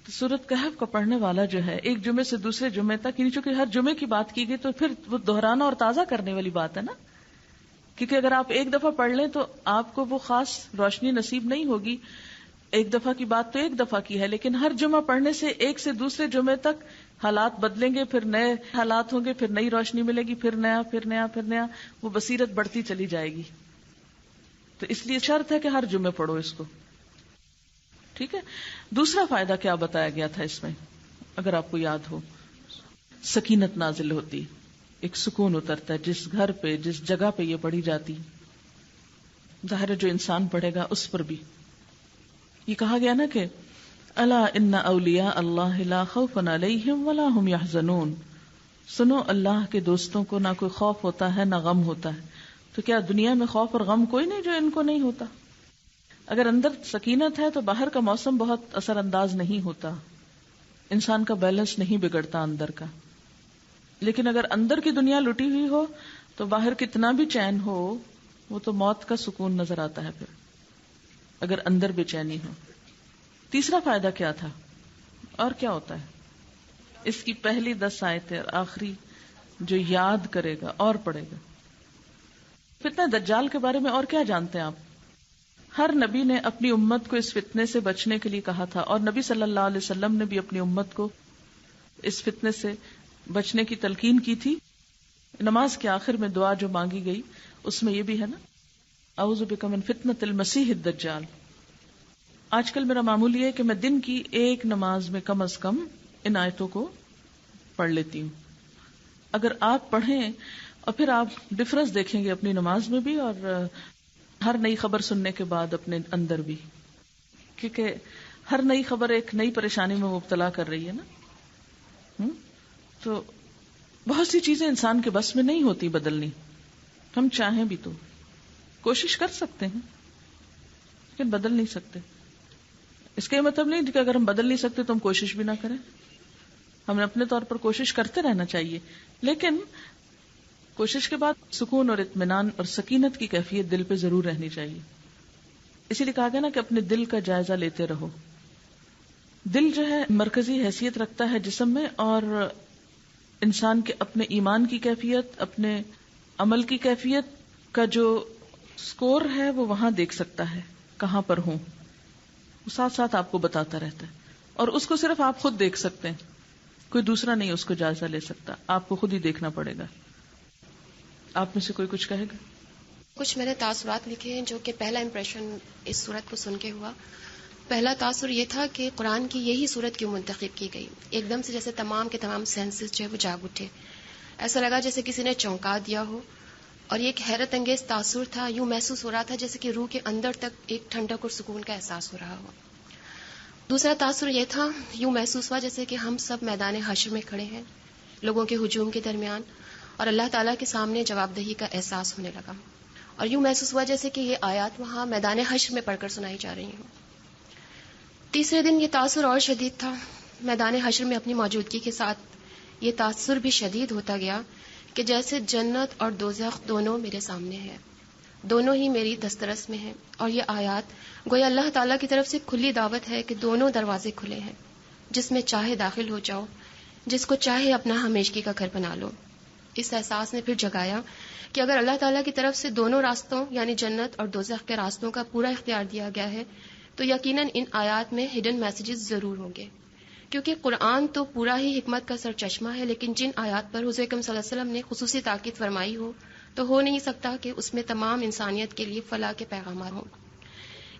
تو سورۃ کہف کا پڑھنے والا جو ہے ایک جمعے سے دوسرے جمعے تک، یعنی چونکہ ہر جمعے کی بات کی گئی تو پھر وہ دہرانا اور تازہ کرنے والی بات ہے نا. کیونکہ اگر آپ ایک دفعہ پڑھ لیں تو آپ کو وہ خاص روشنی نصیب نہیں ہوگی. ایک دفعہ کی بات تو ایک دفعہ کی ہے، لیکن ہر جمعہ پڑھنے سے ایک سے دوسرے جمعے تک حالات بدلیں گے، پھر نئے حالات ہوں گے، پھر نئی روشنی ملے گی، پھر نیا پھر نیا پھر نیا، وہ بصیرت بڑھتی چلی جائے گی. تو اس لیے شرط ہے کہ ہر جمعے پڑھو اس کو. ٹھیک ہے. دوسرا فائدہ کیا بتایا گیا تھا اس میں، اگر آپ کو یاد ہو، سکینت نازل ہوتی، ایک سکون اترتا ہے جس گھر پہ جس جگہ پہ یہ پڑھی جاتی. ظاہر ہے جو انسان پڑھے گا اس پر بھی یہ کہا گیا نا کہ الا ان اولیاء اللہ لا خوف علیہم ولا هم يحزنون. سنو اللہ کے دوستوں کو نہ کوئی خوف ہوتا ہے نہ غم ہوتا ہے. تو کیا دنیا میں خوف اور غم کوئی نہیں جو ان کو نہیں ہوتا؟ اگر اندر سکینت ہے تو باہر کا موسم بہت اثر انداز نہیں ہوتا، انسان کا بیلنس نہیں بگڑتا اندر کا. لیکن اگر اندر کی دنیا لٹی ہوئی ہو تو باہر کتنا بھی چین ہو وہ تو موت کا سکون نظر آتا ہے پھر، اگر اندر بے چینی ہو. تیسرا فائدہ کیا تھا اور کیا ہوتا ہے؟ اس کی پہلی 10 آیتیں اور آخری جو یاد کرے گا اور پڑھے گا. فتنہ دجال کے بارے میں اور کیا جانتے ہیں آپ؟ ہر نبی نے اپنی امت کو اس فتنے سے بچنے کے لیے کہا تھا، اور نبی صلی اللہ علیہ وسلم نے بھی اپنی امت کو اس فتنے سے بچنے کی تلقین کی تھی. نماز کے آخر میں دعا جو مانگی گئی اس میں یہ بھی ہے نا، اعوذ بک من فتنۃ المسیح الدجال. آج کل میرا معمول یہ ہے کہ میں دن کی ایک نماز میں کم از کم ان آیتوں کو پڑھ لیتی ہوں. اگر آپ پڑھیں اور پھر آپ ڈفرنس دیکھیں گے اپنی نماز میں بھی اور ہر نئی خبر سننے کے بعد اپنے اندر بھی، کیونکہ ہر نئی خبر ایک نئی پریشانی میں مبتلا کر رہی ہے نا. تو بہت سی چیزیں انسان کے بس میں نہیں ہوتی بدلنی، ہم چاہیں بھی تو کوشش کر سکتے ہیں لیکن بدل نہیں سکتے. اس کا یہ مطلب نہیں کہ اگر ہم بدل نہیں سکتے تو ہم کوشش بھی نہ کریں. ہمیں اپنے طور پر کوشش کرتے رہنا چاہیے، لیکن کوشش کے بعد سکون اور اطمینان اور سکینت کی کیفیت دل پہ ضرور رہنی چاہیے. اسی لیے کہا گیا نا کہ اپنے دل کا جائزہ لیتے رہو. دل جو ہے مرکزی حیثیت رکھتا ہے جسم میں، اور انسان کے اپنے ایمان کی کیفیت، اپنے عمل کی کیفیت کا جو سکور ہے وہ وہاں دیکھ سکتا ہے کہاں پر ہوں. وہ ساتھ ساتھ آپ کو بتاتا رہتا ہے، اور اس کو صرف آپ خود دیکھ سکتے ہیں، کوئی دوسرا نہیں اس کو جائزہ لے سکتا. آپ کو خود ہی دیکھنا پڑے گا. آپ میں سے کوئی کچھ کہے گا؟ کچھ میں نے تاثرات لکھے ہیں جو کہ پہلا امپریشن اس صورت کو سن کے ہوا. پہلا تاثر یہ تھا کہ قرآن کی یہی صورت کیوں منتخب کی گئی. ایک دم سے جیسے تمام کے تمام سینسز جو ہے وہ جاگ اٹھے. ایسا لگا جیسے کسی نے چونکا دیا ہو، اور یہ ایک حیرت انگیز تاثر تھا. یوں محسوس ہو رہا تھا جیسے کہ روح کے اندر تک ایک ٹھنڈک اور سکون کا احساس ہو رہا ہو. دوسرا تاثر یہ تھا، یوں محسوس ہوا جیسے کہ ہم سب میدان حشر میں کھڑے ہیں لوگوں کے ہجوم کے درمیان، اور اللہ تعالیٰ کے سامنے جواب دہی کا احساس ہونے لگا. اور یوں محسوس ہوا جیسے کہ یہ آیات وہاں میدان حشر میں پڑھ کر سنائی جا رہی ہوں. تیسرے دن یہ تاثر اور شدید تھا. میدان حشر میں اپنی موجودگی کے ساتھ یہ تاثر بھی شدید ہوتا گیا کہ جیسے جنت اور دوزخ دونوں میرے سامنے ہیں، دونوں ہی میری دسترس میں ہیں. اور یہ آیات گویا اللہ تعالیٰ کی طرف سے کھلی دعوت ہے کہ دونوں دروازے کھلے ہیں، جس میں چاہے داخل ہو جاؤ، جس کو چاہے اپنا ہمیشگی کا گھر بنا لو. اس احساس نے پھر جگایا کہ اگر اللہ تعالیٰ کی طرف سے دونوں راستوں یعنی جنت اور دوزخ کے راستوں کا پورا اختیار دیا گیا ہے تو یقیناً ان آیات میں ہڈن میسیجز ضرور ہوں گے. کیونکہ قرآن تو پورا ہی حکمت کا سرچشمہ ہے، لیکن جن آیات پر حضور اکرم صلی اللہ علیہ وسلم نے خصوصی تاکید فرمائی ہو نہیں سکتا کہ اس میں تمام انسانیت کے لیے فلاح کے پیغامات ہوں.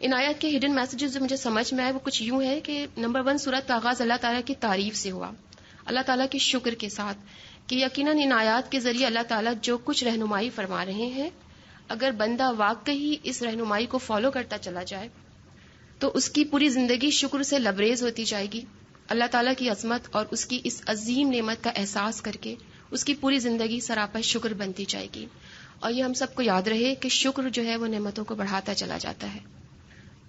ان آیات کے ہڈن میسیجز جو مجھے سمجھ میں آئے وہ کچھ یوں ہے کہ نمبر 1، سورت کا آغاز اللہ تعالیٰ کی تعریف سے ہوا، اللہ تعالیٰ کے شکر کے ساتھ، کہ یقیناً ان آیات کے ذریعے اللہ تعالیٰ جو کچھ رہنمائی فرما رہے ہیں، اگر بندہ واقعی اس رہنمائی کو فالو کرتا چلا جائے تو اس کی پوری زندگی شکر سے لبریز ہوتی جائے گی. اللہ تعالیٰ کی عظمت اور اس کی اس عظیم نعمت کا احساس کر کے اس کی پوری زندگی سراپا شکر بنتی جائے گی. اور یہ ہم سب کو یاد رہے کہ شکر جو ہے وہ نعمتوں کو بڑھاتا چلا جاتا ہے.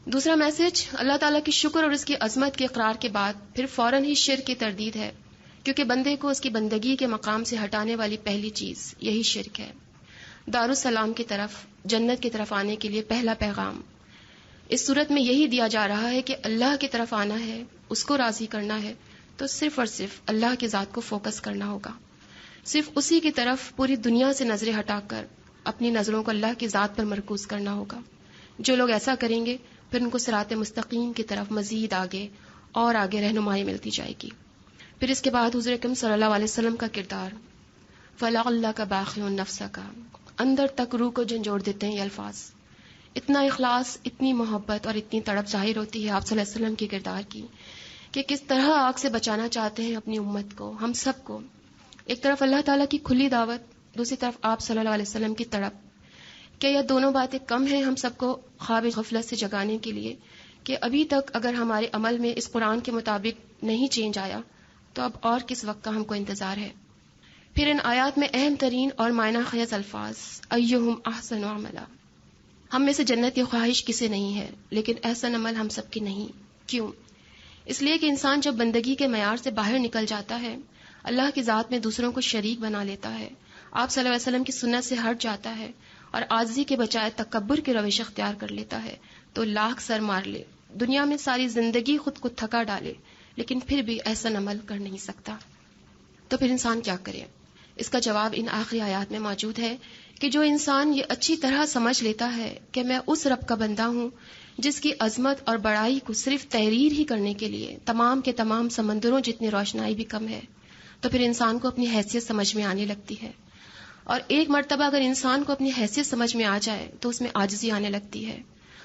دوسرا میسج، اللہ تعالیٰ کی شکر اور اس کی عظمت کے اقرار کے بعد پھر فوراً ہی شرک کی تردید ہے، کیونکہ بندے کو اس کی بندگی کے مقام سے ہٹانے والی پہلی چیز یہی شرک ہے. دارالسلام کی طرف، جنت کی طرف آنے کے لیے پہلا پیغام اس صورت میں یہی دیا جا رہا ہے کہ اللہ کی طرف آنا ہے، اس کو راضی کرنا ہے تو صرف اور صرف اللہ کی ذات کو فوکس کرنا ہوگا. صرف اسی کی طرف پوری دنیا سے نظریں ہٹا کر اپنی نظروں کو اللہ کی ذات پر مرکوز کرنا ہوگا. جو لوگ ایسا کریں گے پھر ان کو صراط مستقیم کی طرف مزید آگے اور آگے رہنمائی ملتی جائے گی. پھر اس کے بعد حضور اکرم صلی اللہ علیہ وسلم کا کردار، فَلَعَلَّكَ بَاخِعٌ نَفْسَكَ، اندر تک روح کو جھنجھوڑ دیتے ہیں یہ الفاظ. اتنا اخلاص، اتنی محبت اور اتنی تڑپ ظاہر ہوتی ہے آپ صلی اللہ علیہ وسلم کے کردار کی کہ کس طرح آگ سے بچانا چاہتے ہیں اپنی امت کو، ہم سب کو. ایک طرف اللہ تعالیٰ کی کھلی دعوت، دوسری طرف آپ صلی اللہ علیہ وسلم کی تڑپ. کیا یہ دونوں باتیں کم ہیں ہم سب کو خواب غفلت سے جگانے کے لیے کہ ابھی تک اگر ہمارے عمل میں اس قرآن کے مطابق نہیں چینج آیا تو اب اور کس وقت کا ہم کو انتظار ہے. پھر ان آیات میں اہم ترین اور معنی خیز الفاظ، ایہم احسن عملا. ہم میں سے جنت کی خواہش کسے نہیں ہے، لیکن احسن عمل ہم سب کی نہیں. کیوں؟ اس لیے کہ انسان جب بندگی کے معیار سے باہر نکل جاتا ہے، اللہ کی ذات میں دوسروں کو شریک بنا لیتا ہے، آپ صلی اللہ علیہ وسلم کی سنت سے ہٹ جاتا ہے اور عاجزی کے بجائے تکبر کی روش اختیار کر لیتا ہے، تو لاکھ سر مار لے، دنیا میں ساری زندگی خود کو تھکا ڈالے، لیکن پھر بھی احسن عمل کر نہیں سکتا. تو پھر انسان کیا کرے؟ اس کا جواب ان آخری آیات میں موجود ہے کہ جو انسان یہ اچھی طرح سمجھ لیتا ہے کہ میں اس رب کا بندہ ہوں جس کی عظمت اور بڑائی کو صرف تحریر ہی کرنے کے لیے تمام کے تمام سمندروں جتنی روشنائی بھی کم ہے، تو پھر انسان کو اپنی حیثیت سمجھ میں آنے لگتی ہے. اور ایک مرتبہ اگر انسان کو اپنی حیثیت سمجھ میں آ جائے تو اس میں عاجزی آنے لگتی ہے،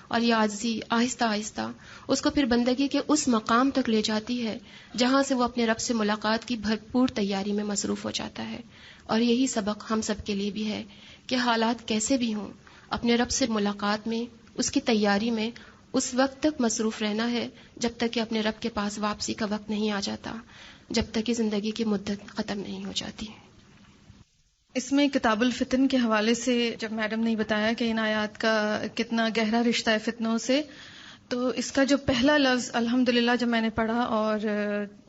اور یہ عاجزی آہستہ آہستہ اس کو پھر بندگی کے اس مقام تک لے جاتی ہے جہاں سے وہ اپنے رب سے ملاقات کی بھرپور تیاری میں مصروف ہو جاتا ہے. اور یہی سبق ہم سب کے لیے بھی ہے کہ حالات کیسے بھی ہوں، اپنے رب سے ملاقات میں، اس کی تیاری میں اس وقت تک مصروف رہنا ہے جب تک کہ اپنے رب کے پاس واپسی کا وقت نہیں آ جاتا، جب تک کہ زندگی کی مدت ختم نہیں ہو جاتی. اس میں کتاب الفتن کے حوالے سے جب میڈم نے بتایا کہ ان آیات کا کتنا گہرا رشتہ ہے فتنوں سے، تو اس کا جو پہلا لفظ الحمدللہ جب میں نے پڑھا، اور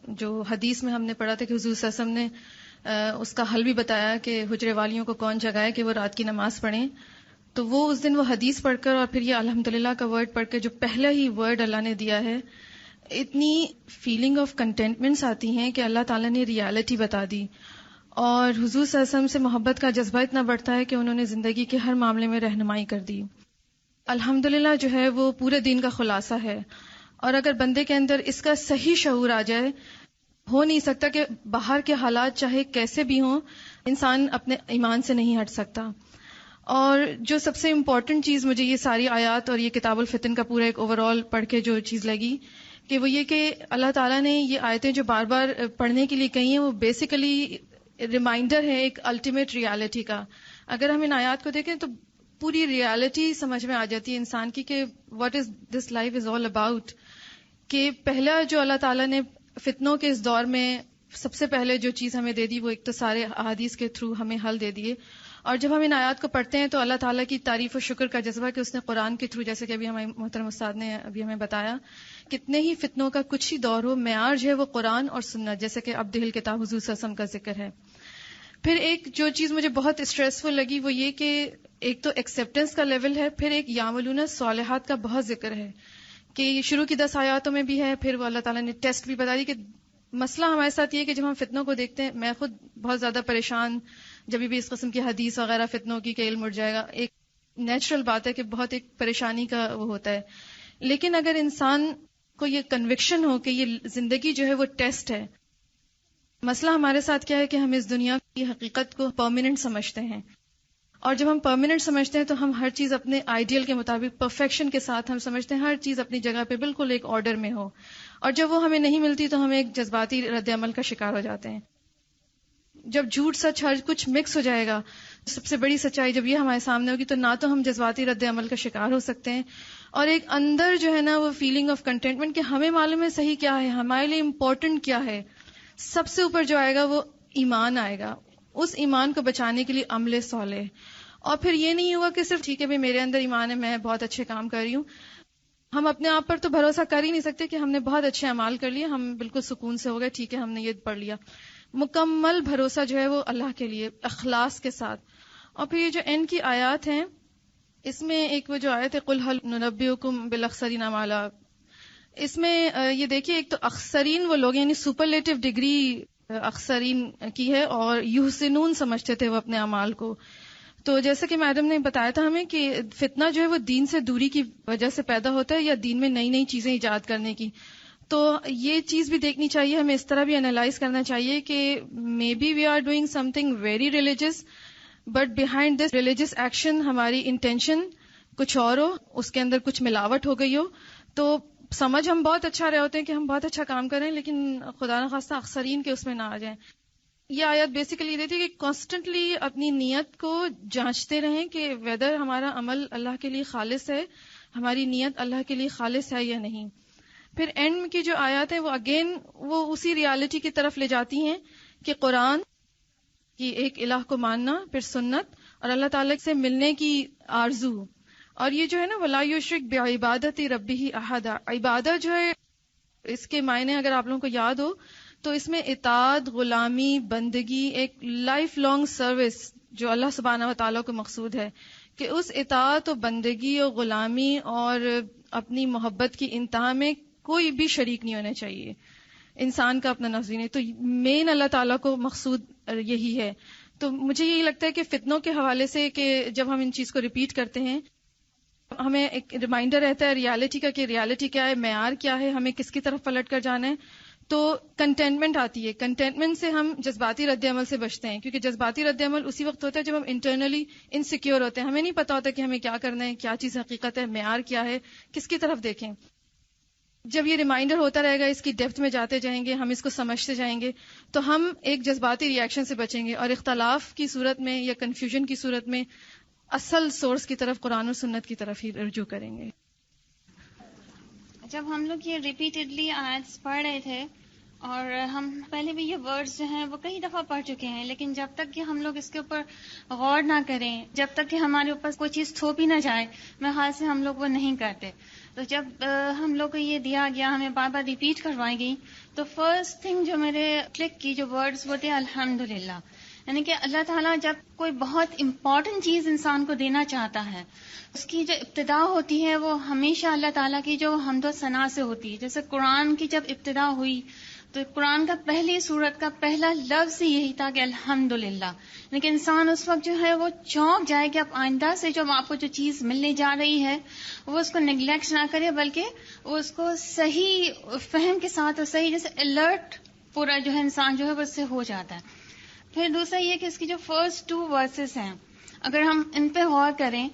جو حدیث میں ہم نے پڑھا تھا کہ حضور صلی اللہ علیہ وسلم نے اس کا حل بھی بتایا کہ حجرے والیوں کو کون جگائے کہ وہ رات کی نماز پڑھیں، تو وہ اس دن وہ حدیث پڑھ کر اور پھر یہ الحمدللہ کا ورڈ پڑھ کے جو پہلا ہی ورڈ اللہ نے دیا ہے، اتنی فیلنگ آف کنٹینٹمنٹس آتی ہیں کہ اللہ تعالیٰ نے ریالٹی بتا دی. اور حضور صلی اللہ علیہ وسلم سے محبت کا جذبہ اتنا بڑھتا ہے کہ انہوں نے زندگی کے ہر معاملے میں رہنمائی کر دی. الحمدللہ جو ہے وہ پورے دین کا خلاصہ ہے، اور اگر بندے کے اندر اس کا صحیح شعور آ جائے، ہو نہیں سکتا کہ باہر کے حالات چاہے کیسے بھی ہوں، انسان اپنے ایمان سے نہیں ہٹ سکتا. اور جو سب سے امپورٹنٹ چیز مجھے یہ ساری آیات اور یہ کتاب الفتن کا پورا ایک اوور آل پڑھ کے جو چیز لگی کہ وہ یہ کہ اللہ تعالیٰ نے یہ آیتیں جو بار بار پڑھنے کے لیے کہی ہیں وہ بیسیکلی ریمائنڈر ہے ایک الٹیمیٹ ریالٹی کا. اگر ہم ان آیات کو دیکھیں تو پوری ریالٹی سمجھ میں آ جاتی ہے انسان کی کہ what is this life is all about. کہ پہلا جو اللہ تعالیٰ نے فتنوں کے اس دور میں سب سے پہلے جو چیز ہمیں دے دی وہ ایک تو سارے احادیث کے تھرو ہمیں حل دے دیے. اور جب ہم ان آیات کو پڑھتے ہیں تو اللہ تعالیٰ کی تعریف و شکر کا جذبہ کہ اس نے قرآن کے تھرو، جیسے کہ ابھی ہمارے محترم استاد نے ابھی ہمیں بتایا، کتنے ہی فتنوں کا کچھ ہی دور ہو، معیار جو ہے وہ قرآن اور سنت، جیسے کہ عبدہ الکتاب حضور صلی اللہ علیہ وسلم کا ذکر ہے. پھر ایک جو چیز مجھے بہت اسٹریسفل لگی وہ یہ کہ ایک تو ایکسیپٹنس کا لیول ہے، پھر ایک یعملون الصالحات کا بہت ذکر ہے کہ شروع کی 10 آیاتوں میں بھی ہے. پھر وہ اللہ تعالیٰ نے ٹیسٹ بھی بتا دی کہ مسئلہ ہمارے ساتھ یہ کہ جب ہم فتنوں کو دیکھتے ہیں، میں خود بہت زیادہ پریشان جب بھی اس قسم کی حدیث وغیرہ فتنوں کی کہ علم اٹھ جائے گا، ایک نیچرل بات ہے کہ بہت ایک پریشانی کا وہ ہوتا ہے. لیکن اگر انسان کو یہ کنوکشن ہو کہ یہ زندگی جو ہے وہ ٹیسٹ ہے. مسئلہ ہمارے ساتھ کیا ہے کہ ہم اس دنیا کی حقیقت کو پرماننٹ سمجھتے ہیں، اور جب ہم پرماننٹ سمجھتے ہیں تو ہم ہر چیز اپنے آئیڈیل کے مطابق پرفیکشن کے ساتھ ہم سمجھتے ہیں، ہر چیز اپنی جگہ پہ بالکل ایک آرڈر میں ہو، اور جب وہ ہمیں نہیں ملتی تو ہم ایک جذباتی رد عمل کا شکار ہو جاتے ہیں. جب جھوٹ سچ ہر کچھ مکس ہو جائے گا، سب سے بڑی سچائی جب یہ ہمارے سامنے ہوگی تو نہ تو ہم جذباتی رد عمل کا شکار ہو سکتے ہیں، اور ایک اندر جو ہے نا وہ فیلنگ آف کنٹینٹمنٹ کہ ہمیں معلوم ہے صحیح کیا ہے، ہمارے لیے امپورٹنٹ کیا ہے. سب سے اوپر جو آئے گا وہ ایمان آئے گا، اس ایمان کو بچانے کے لیے عمل صالح. اور پھر یہ نہیں ہوگا کہ صرف ٹھیک ہے میرے اندر ایمان ہے، میں بہت اچھے کام کر رہی ہوں. ہم اپنے آپ پر تو بھروسہ کر ہی نہیں سکتے کہ ہم نے بہت اچھے اعمال کر لیے، ہم بالکل سکون سے ہو گئے، ٹھیک ہے ہم نے یہ پڑھ لیا. مکمل بھروسہ جو ہے وہ اللہ کے لیے اخلاص کے ساتھ. اور پھر یہ جو اینڈ کی آیات ہیں، اس میں ایک وہ جو آیت ہے قل هل ننبئکم بالاخسرین اعمالا، اس میں یہ دیکھیے ایک تو اخسرین وہ لوگ یعنی سپرلیٹو ڈگری اخسرین کی ہے، اور یحسنون سمجھتے تھے وہ اپنے اعمال کو. تو جیسا کہ میڈم نے بتایا تھا ہمیں کہ فتنہ جو ہے وہ دین سے دوری کی وجہ سے پیدا ہوتا ہے یا دین میں نئی نئی چیزیں ایجاد کرنے کی. تو یہ چیز بھی دیکھنی چاہیے، ہمیں اس طرح بھی انالائز کرنا چاہیے کہ maybe we are doing something very religious, but behind this religious action ہماری انٹینشن کچھ اور ہو، اس کے اندر کچھ ملاوٹ ہو گئی ہو. تو سمجھ ہم بہت اچھا رہے ہوتے ہیں کہ ہم بہت اچھا کام کریں، لیکن خدا نخواستہ اخسرین کے اس میں نہ آ جائیں. یہ آیت بیسیکلی یہ دیتی ہے کہ کانسٹنٹلی اپنی نیت کو جانچتے رہیں کہ ویدر ہمارا عمل اللہ کے لیے خالص ہے، ہماری نیت اللہ کے لیے خالص ہے یا نہیں. پھر اینڈ کی جو آیات ہیں وہ اگین وہ اسی ریالٹی کی طرف لے جاتی ہیں کہ قرآن کی ایک الہ کو ماننا، پھر سنت اور اللہ تعالیٰ سے ملنے کی آرزو. اور یہ جو ہے نا وَلَا يُشْرِكْ بِعِبَادَةِ رَبِّهِ أَحَدًا، عبادت جو ہے اس کے معنی اگر آپ لوگوں کو یاد ہو تو اس میں اطاعت، غلامی، بندگی، ایک لائف لانگ سروس جو اللہ سبحانہ و تعالیٰ کو مقصود ہے، کہ اس اطاعت و بندگی اور غلامی اور اپنی محبت کی انتہا میں کوئی بھی شریک نہیں ہونا چاہیے، انسان کا اپنا نفس نہیں. تو مین اللہ تعالیٰ کو مقصود یہی ہے. تو مجھے یہی لگتا ہے کہ فتنوں کے حوالے سے کہ جب ہم ان چیز کو ریپیٹ کرتے ہیں ہمیں ایک ریمائنڈر رہتا ہے ریالٹی کا کہ ریالٹی کیا ہے، معیار کیا ہے، ہمیں کس کی طرف پلٹ کر جانا ہے. تو کنٹینٹمنٹ آتی ہے، کنٹینٹمنٹ سے ہم جذباتی رد عمل سے بچتے ہیں، کیونکہ جذباتی رد عمل اسی وقت ہوتا ہے جب ہم انٹرنلی انسیکیور ہوتے ہیں، ہمیں نہیں پتا ہوتا کہ ہمیں کیا کرنا ہے، کیا چیز حقیقت ہے، معیار کیا ہے، کس کی طرف دیکھیں. جب یہ ریمائنڈر ہوتا رہے گا، اس کی ڈیپتھ میں جاتے جائیں گے، ہم اس کو سمجھتے جائیں گے، تو ہم ایک جذباتی ری ایکشن سے بچیں گے، اور اختلاف کی صورت میں یا کنفیوژن کی صورت میں اصل سورس کی طرف قرآن و سنت کی طرف ہی رجوع کریں گے. جب ہم لوگ یہ ریپیٹڈلی آیتس پڑھ رہے تھے، اور ہم پہلے بھی یہ ورڈز جو ہیں وہ کئی دفعہ پڑھ چکے ہیں، لیکن جب تک کہ ہم لوگ اس کے اوپر غور نہ کریں، جب تک کہ ہمارے اوپر کوئی چیز تھوپی نہ جائے، میرے خیال سے ہم لوگ وہ نہیں کرتے. تو جب ہم لوگ کو یہ دیا گیا، ہمیں بار بار ریپیٹ کروائی گئی، تو فرسٹ تھنگ جو میرے کلک کی جو ورڈز وہ تھے الحمدللہ. یعنی کہ اللہ تعالیٰ جب کوئی بہت امپورٹنٹ چیز انسان کو دینا چاہتا ہے، اس کی جو ابتدا ہوتی ہے وہ ہمیشہ اللہ تعالیٰ کی جو حمد و ثنا سے ہوتی ہے. جیسے قرآن کی جب ابتدا ہوئی تو قرآن کا پہلی سورت کا پہلا لفظ یہی تھا کہ الحمدللہ. لیکن انسان اس وقت جو ہے وہ چونک جائے کہ اب آئندہ سے جو آپ کو جو چیز ملنے جا رہی ہے وہ اس کو نیگلیکٹ نہ کرے، بلکہ وہ اس کو صحیح فہم کے ساتھ اور صحیح جیسے الرٹ پورا جو ہے انسان جو ہے وہ اس سے ہو جاتا ہے. پھر دوسرا یہ کہ اس کی جو فرسٹ 2 ورسز ہیں اگر ہم ان پہ غور کریں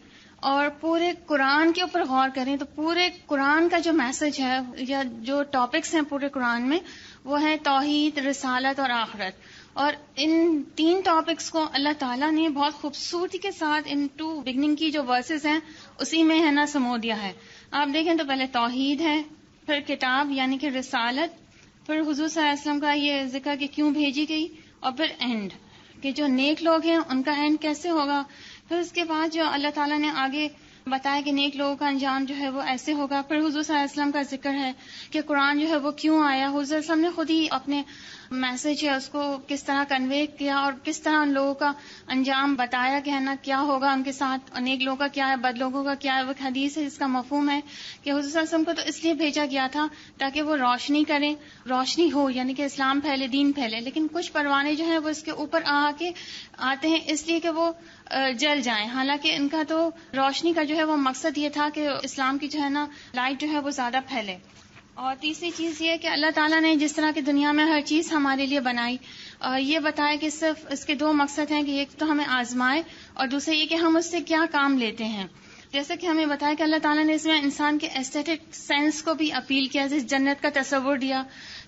اور پورے قرآن کے اوپر غور کریں تو پورے قرآن کا جو میسج ہے یا جو ٹاپکس ہیں پورے قرآن میں وہ ہے توحید، رسالت اور آخرت. اور ان 3 ٹاپکس کو اللہ تعالیٰ نے بہت خوبصورتی کے ساتھ ان 2 بگننگ کی جو ورسز ہیں اسی میں ہے نا سمو دیا ہے. آپ دیکھیں تو پہلے توحید ہے، پھر کتاب یعنی کہ رسالت، پھر حضور صلی اللہ علیہ وسلم کا یہ ذکر کہ کیوں بھیجی گئی، اور پھر اینڈ کہ جو نیک لوگ ہیں ان کا اینڈ کیسے ہوگا. پھر اس کے بعد جو اللہ تعالیٰ نے آگے بتایا کہ نیک لوگوں کا انجام جو ہے وہ ایسے ہوگا. پھر حضور صلی اللہ علیہ وسلم کا ذکر ہے کہ قرآن جو ہے وہ کیوں آیا. حضور صلی اللہ علیہ وسلم نے خود ہی اپنے میسج ہے اس کو کس طرح کنوے کیا اور کس طرح ان لوگوں کا انجام بتایا کہ ہے نا کیا ہوگا ان کے ساتھ، اور نیک لوگوں کا کیا ہے، بد لوگوں کا کیا ہے. وہ حدیث ہے جس کا مفہوم ہے کہ حضور صلی اللہ علیہ وسلم کو تو اس لیے بھیجا گیا تھا تاکہ وہ روشنی کریں، روشنی ہو یعنی کہ اسلام پھیلے، دین پھیلے. لیکن کچھ پروانے جو ہیں وہ اس کے اوپر کے آتے ہیں اس لیے کہ وہ جل جائیں، حالانکہ ان کا تو روشنی کا جو ہے وہ مقصد یہ تھا کہ اسلام کی جو ہے نا لائٹ جو ہے وہ زیادہ پھیلے. اور تیسری چیز یہ کہ اللہ تعالیٰ نے جس طرح کی دنیا میں ہر چیز ہمارے لیے بنائی، یہ بتایا کہ صرف اس کے 2 مقصد ہیں کہ ایک تو ہمیں آزمائے اور دوسرا یہ کہ ہم اس سے کیا کام لیتے ہیں. جیسے کہ ہمیں بتایا کہ اللہ تعالیٰ نے اس میں انسان کے ایسٹیٹک سینس کو بھی اپیل کیا، جس جنت کا تصور دیا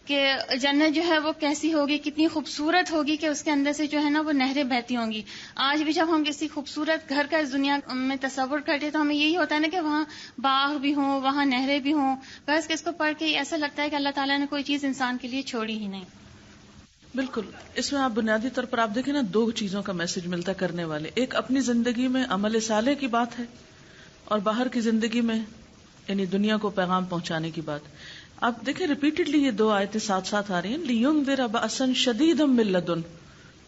کہ جنت جو ہے وہ کیسی ہوگی، کتنی خوبصورت ہوگی کہ اس کے اندر سے جو ہے نا وہ نہریں بہتی ہوں گی. آج بھی جب ہم کسی خوبصورت گھر کا اس دنیا میں تصور کرتے تو ہمیں یہی ہوتا ہے نا کہ وہاں باغ بھی ہوں، وہاں نہریں بھی ہوں، بس اس کو پڑھ کے ایسا لگتا ہے کہ اللہ تعالیٰ نے کوئی چیز انسان کے لیے چھوڑی ہی نہیں. بالکل. اس میں آپ بنیادی طور پر آپ دیکھیں نا 2 چیزوں کا میسج ملتا کرنے والے. ایک اپنی زندگی میں عمل صالح کی بات ہے اور باہر کی زندگی میں یعنی دنیا کو پیغام پہنچانے کی بات. آپ دیکھیں ریپیٹڈلی یہ 2 آیتیں ساتھ ساتھ آ رہی ہیں. لِيُنذِرَ بَأْسًا شَدِيدًا مِّن لَّدُنْ.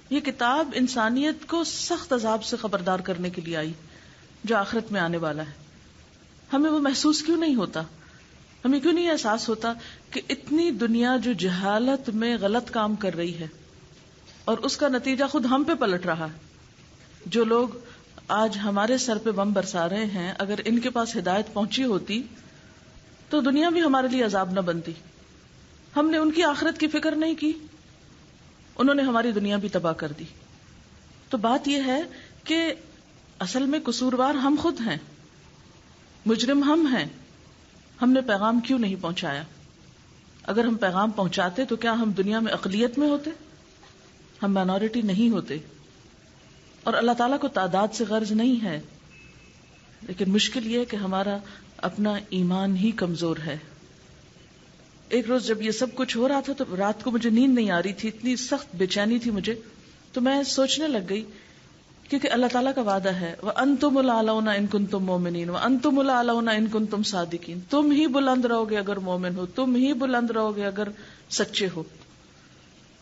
یہ کتاب انسانیت کو سخت عذاب سے خبردار کرنے کے لیے آئی جو آخرت میں آنے والا ہے. ہمیں وہ محسوس کیوں نہیں ہوتا؟ ہمیں کیوں نہیں احساس ہوتا کہ اتنی دنیا جو جہالت میں غلط کام کر رہی ہے اور اس کا نتیجہ خود ہم پہ پلٹ رہا ہے. جو لوگ آج ہمارے سر پہ بم برسا رہے ہیں، اگر ان کے پاس ہدایت پہنچی ہوتی تو دنیا بھی ہمارے لیے عذاب نہ بنتی. ہم نے ان کی آخرت کی فکر نہیں کی، انہوں نے ہماری دنیا بھی تباہ کر دی. تو بات یہ ہے کہ اصل میں قصوروار ہم خود ہیں، مجرم ہم ہیں. ہم نے پیغام کیوں نہیں پہنچایا؟ اگر ہم پیغام پہنچاتے تو کیا ہم دنیا میں اقلیت میں ہوتے؟ ہم مائنورٹی نہیں ہوتے. اور اللہ تعالیٰ کو تعداد سے غرض نہیں ہے، لیکن مشکل یہ ہے کہ ہمارا اپنا ایمان ہی کمزور ہے. ایک روز جب یہ سب کچھ ہو رہا تھا تو رات کو مجھے نیند نہیں آ رہی تھی، اتنی سخت بے چینی تھی مجھے. تو میں سوچنے لگ گئی کیونکہ اللہ تعالیٰ کا وعدہ ہے وَأَنْتُمُ الْأَعْلَوْنَ إِن كُنتُم مُؤْمِنِينَ وَأَنْتُمُ الْأَعْلَوْنَ إِن كُنتُم صَادِقِينَ. تم ہی بلند رہو گے اگر مومن ہو، تم ہی بلند رہو گے اگر سچے ہو.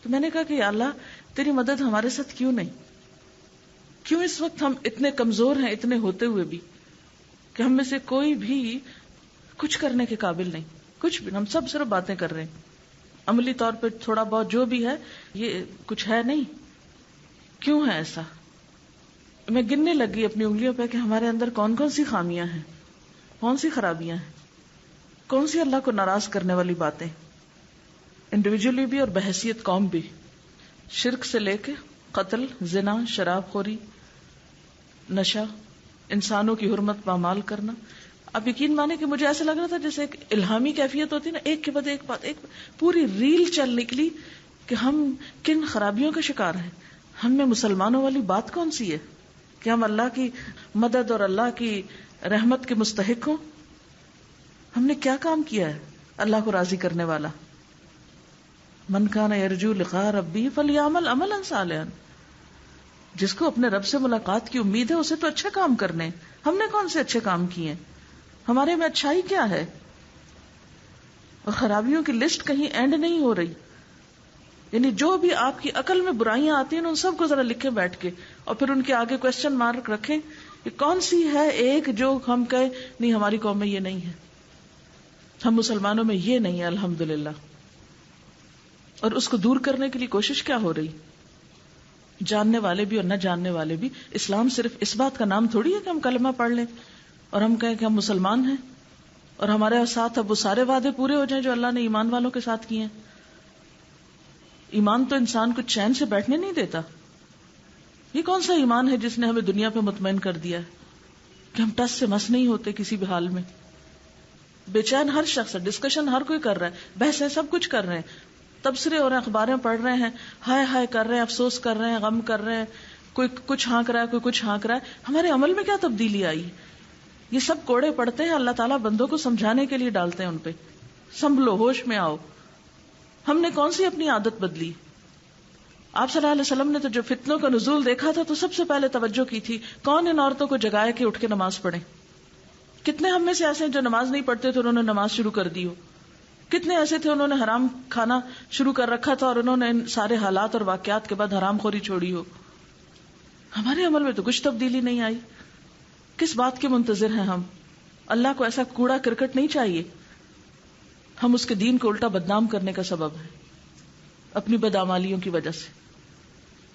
تو میں نے کہا کہ یا اللہ تیری مدد ہمارے ساتھ کیوں نہیں؟ کیوں اس وقت ہم اتنے کمزور ہیں اتنے ہوتے ہوئے بھی کہ ہم میں سے کوئی بھی کچھ کرنے کے قابل نہیں، کچھ بھی. ہم سب صرف باتیں کر رہے ہیں، عملی طور پہ تھوڑا بہت جو بھی ہے یہ کچھ ہے نہیں. کیوں ہے ایسا؟ میں گننے لگی اپنی انگلیوں پہ کہ ہمارے اندر کون کون سی خامیاں ہیں، کون سی خرابیاں ہیں، کون سی اللہ کو ناراض کرنے والی باتیں، انڈیویجولی بھی اور بحیثیت قوم بھی. شرک سے لے کے قتل، زنا، شراب خوری، نشہ، انسانوں کی حرمت پامال کرنا. اب یقین مانے کہ مجھے ایسا لگ رہا تھا جیسے ایک الہامی کیفیت ہوتی نا، ایک کے بعد ایک بات، ایک پوری ریل چل نکلی کہ ہم کن خرابیوں کا شکار ہیں. ہم میں مسلمانوں والی بات کون سی ہے کہ ہم اللہ کی مدد اور اللہ کی رحمت کے مستحق ہوں؟ ہم نے کیا کام کیا ہے اللہ کو راضی کرنے والا؟ من کان یرجو لقاء ربہ فلیعمل عملا صالحا. جس کو اپنے رب سے ملاقات کی امید ہے اسے تو اچھا کام کرنے. ہم نے کون سے اچھے کام کیے ہیں؟ ہمارے میں اچھائی کیا ہے؟ اور خرابیوں کی لسٹ کہیں اینڈ نہیں ہو رہی. یعنی جو بھی آپ کی عقل میں برائیاں آتی ہیں ان سب کو ذرا لکھیں بیٹھ کے، اور پھر ان کے آگے کوشچن مارک رکھیں کہ کون سی ہے ایک جو ہم کہیں نہیں ہماری قوم میں یہ نہیں ہے، ہم مسلمانوں میں یہ نہیں ہے الحمدللہ. اور اس کو دور کرنے کے لیے کوشش کیا ہو رہی؟ جاننے والے بھی اور نہ جاننے والے بھی. اسلام صرف اس بات کا نام تھوڑی ہے کہ ہم کلمہ پڑھ لیں اور ہم کہیں کہ ہم مسلمان ہیں اور ہمارے ساتھ اب وہ سارے وعدے پورے ہو جائیں جو اللہ نے ایمان والوں کے ساتھ کیے ہیں. ایمان تو انسان کو چین سے بیٹھنے نہیں دیتا. یہ کون سا ایمان ہے جس نے ہمیں دنیا پہ مطمئن کر دیا ہے کہ ہم ٹس سے مس نہیں ہوتے کسی بھی حال میں؟ بے چین ہر شخص ہے، ڈسکشن ہر کوئی کر رہا ہے، بحثیں سب کچھ کر رہے ہیں، تبصرے اور اخباریں پڑھ رہے ہیں، ہائے ہائے کر رہے ہیں، افسوس کر رہے ہیں، غم کر رہے ہیں، کوئی کچھ ہانک رہا ہے، کوئی کچھ ہانک رہا ہے. ہمارے عمل میں کیا تبدیلی آئی؟ یہ سب کوڑے پڑتے ہیں، اللہ تعالیٰ بندوں کو سمجھانے کے لیے ڈالتے ہیں ان پہ. سنبھلو، ہوش میں آؤ. ہم نے کون سی اپنی عادت بدلی؟ آپ صلی اللہ علیہ وسلم نے تو جو فتنوں کا نزول دیکھا تھا تو سب سے پہلے توجہ کی تھی کون ان عورتوں کو جگائے کہ اٹھ کے نماز پڑھیں. کتنے ہم میں سے ایسے ہیں جو نماز نہیں پڑھتے تھے، انہوں نے نماز شروع کر دی ہو. کتنے ایسے تھے انہوں نے حرام کھانا شروع کر رکھا تھا اور انہوں نے ان سارے حالات اور واقعات کے بعد حرام خوری چھوڑی ہو. ہمارے عمل میں تو کچھ تبدیلی نہیں آئی. کس بات کے منتظر ہیں ہم؟ اللہ کو ایسا کوڑا کرکٹ نہیں چاہیے. ہم اس کے دین کو الٹا بدنام کرنے کا سبب ہے اپنی بدعمالیوں کی وجہ سے.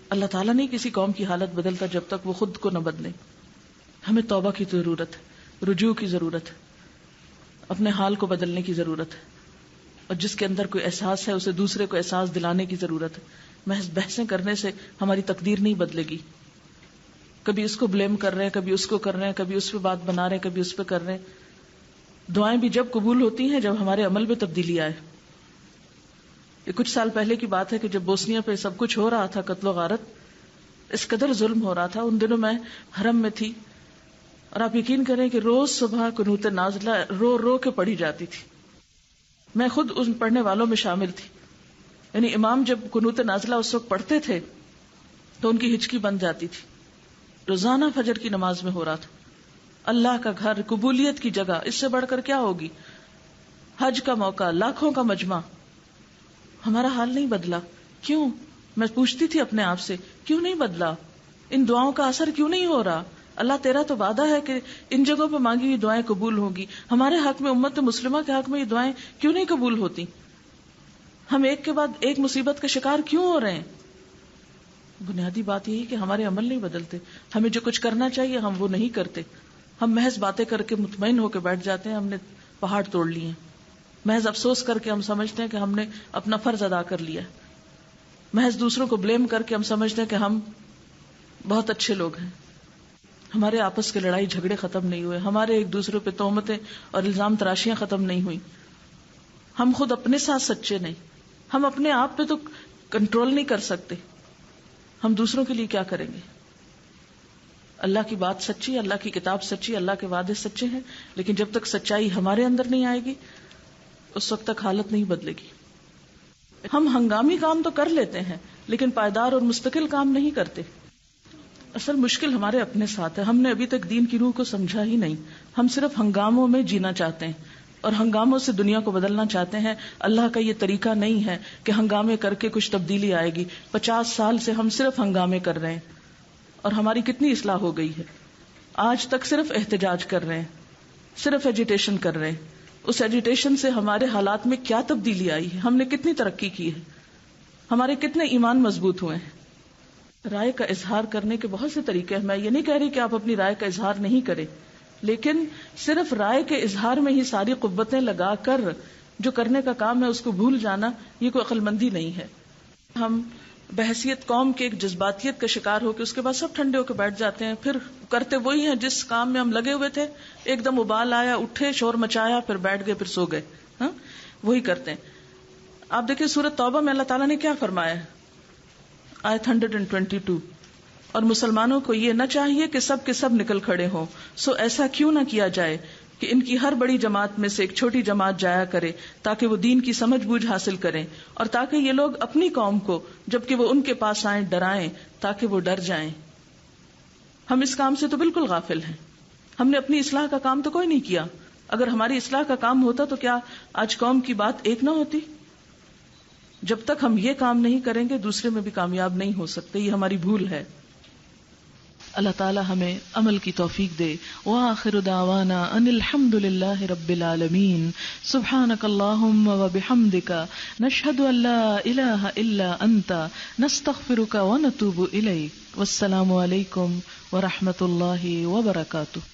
اللہ تعالیٰ نہیں کسی قوم کی حالت بدلتا جب تک وہ خود کو نہ بدلے. ہمیں توبہ کی ضرورت ہے، رجوع کی ضرورت ہے، اپنے حال کو بدلنے کی ضرورت ہے، اور جس کے اندر کوئی احساس ہے اسے دوسرے کو احساس دلانے کی ضرورت ہے. محض بحثیں کرنے سے ہماری تقدیر نہیں بدلے گی. کبھی اس کو بلیم کر رہے ہیں، کبھی اس کو کر رہے ہیں، کبھی اس پہ بات بنا رہے ہیں، کبھی اس پہ کر رہے ہیں. دعائیں بھی جب قبول ہوتی ہیں جب ہمارے عمل میں تبدیلی آئے. یہ کچھ سال پہلے کی بات ہے کہ جب بوسنیا پہ سب کچھ ہو رہا تھا، قتل و غارت، اس قدر ظلم ہو رہا تھا. ان دنوں میں حرم میں تھی اور آپ یقین کریں کہ روز صبح قنوت نازلہ رو رو کے پڑھی جاتی تھی. میں خود ان پڑھنے والوں میں شامل تھی. یعنی امام جب قنوت نازلہ اس وقت پڑھتے تھے تو ان کی ہچکی بند جاتی تھی. روزانہ فجر کی نماز میں ہو رہا تھا. اللہ کا گھر، قبولیت کی جگہ، اس سے بڑھ کر کیا ہوگی؟ حج کا موقع، لاکھوں کا مجمع. ہمارا حال نہیں بدلا. کیوں؟ میں پوچھتی تھی اپنے آپ سے کیوں نہیں بدلا؟ ان دعاؤں کا اثر کیوں نہیں ہو رہا؟ اللہ تیرا تو وعدہ ہے کہ ان جگہوں پہ مانگی ہوئی دعائیں قبول ہوں گی. ہمارے حق میں، امت مسلمہ کے حق میں یہ دعائیں کیوں نہیں قبول ہوتی؟ ہم ایک کے بعد ایک مصیبت کا شکار کیوں ہو رہے ہیں؟ بنیادی بات یہی کہ ہمارے عمل نہیں بدلتے. ہمیں جو کچھ کرنا چاہیے ہم وہ نہیں کرتے. ہم محض باتیں کر کے مطمئن ہو کے بیٹھ جاتے ہیں ہم نے پہاڑ توڑ لیے ہیں. محض افسوس کر کے ہم سمجھتے ہیں کہ ہم نے اپنا فرض ادا کر لیا. محض دوسروں کو بلیم کر کے ہم سمجھتے ہیں کہ ہم بہت اچھے لوگ ہیں. ہمارے آپس کے لڑائی جھگڑے ختم نہیں ہوئے. ہمارے ایک دوسرے پہ تہمتیں اور الزام تراشیاں ختم نہیں ہوئی. ہم خود اپنے ساتھ سچے نہیں. ہم اپنے آپ پہ تو کنٹرول نہیں کر سکتے. ہم دوسروں کے لیے کیا کریں گے؟ اللہ کی بات سچی، اللہ کی کتاب سچی، اللہ کے وعدے سچے ہیں، لیکن جب تک سچائی ہمارے اندر نہیں آئے گی اس وقت تک حالت نہیں بدلے گی. ہم ہنگامی کام تو کر لیتے ہیں لیکن پائیدار اور مستقل کام نہیں کرتے. اصل مشکل ہمارے اپنے ساتھ ہے. ہم نے ابھی تک دین کی روح کو سمجھا ہی نہیں. ہم صرف ہنگاموں میں جینا چاہتے ہیں اور ہنگاموں سے دنیا کو بدلنا چاہتے ہیں. اللہ کا یہ طریقہ نہیں ہے کہ ہنگامے کر کے کچھ تبدیلی آئے گی. 50 سال سے ہم صرف ہنگامے کر رہے ہیں اور ہماری کتنی اصلاح ہو گئی ہے. آج تک صرف احتجاج کر رہے ہیں، صرف ایجیٹیشن کر رہے ہیں. اس ایجیٹیشن سے ہمارے حالات میں کیا تبدیلی آئی ہے؟ ہم نے کتنی ترقی کی ہے؟ ہمارے کتنے ایمان مضبوط ہوئے ہیں؟ رائے کا اظہار کرنے کے بہت سے طریقے ہیں. میں یہ نہیں کہہ رہی کہ آپ اپنی رائے کا اظہار نہیں کریں، لیکن صرف رائے کے اظہار میں ہی ساری قوتیں لگا کر جو کرنے کا کام ہے اس کو بھول جانا، یہ کوئی عقل مندی نہیں ہے. ہم بحثیت قوم کے ایک جذباتیت کا شکار ہو کے اس کے بعد سب ٹھنڈے ہو کے بیٹھ جاتے ہیں. پھر کرتے وہی ہیں جس کام میں ہم لگے ہوئے تھے. ایک دم ابال آیا، اٹھے، شور مچایا، پھر بیٹھ گئے، پھر سو گئے. ہاں وہی کرتے ہیں. آپ دیکھیں سورۃ توبہ میں اللہ تعالیٰ نے کیا فرمایا ہے؟ آیت 122. اور مسلمانوں کو یہ نہ چاہیے کہ سب کے سب نکل کھڑے ہوں، سو ایسا کیوں نہ کیا جائے کہ ان کی ہر بڑی جماعت میں سے ایک چھوٹی جماعت جایا کرے تاکہ وہ دین کی سمجھ بوجھ حاصل کریں، اور تاکہ یہ لوگ اپنی قوم کو جبکہ وہ ان کے پاس آئیں ڈرائیں تاکہ وہ ڈر جائیں. ہم اس کام سے تو بالکل غافل ہیں. ہم نے اپنی اصلاح کا کام تو کوئی نہیں کیا. اگر ہماری اصلاح کا کام ہوتا تو کیا آج قوم کی بات ایک نہ ہوتی؟ جب تک ہم یہ کام نہیں کریں گے دوسرے میں بھی کامیاب نہیں ہو سکتے. یہ ہماری بھول ہے. اللہ تعالی ہمیں عمل کی توفیق دے. وآخر دعوانا ان الحمد للہ رب العالمین. سبحانک اللہم وبحمدک نشہد ان لا الہ الا انت نستغفرک ونتوب الیک. والسلام علیکم ورحمۃ اللہ وبرکاتہ.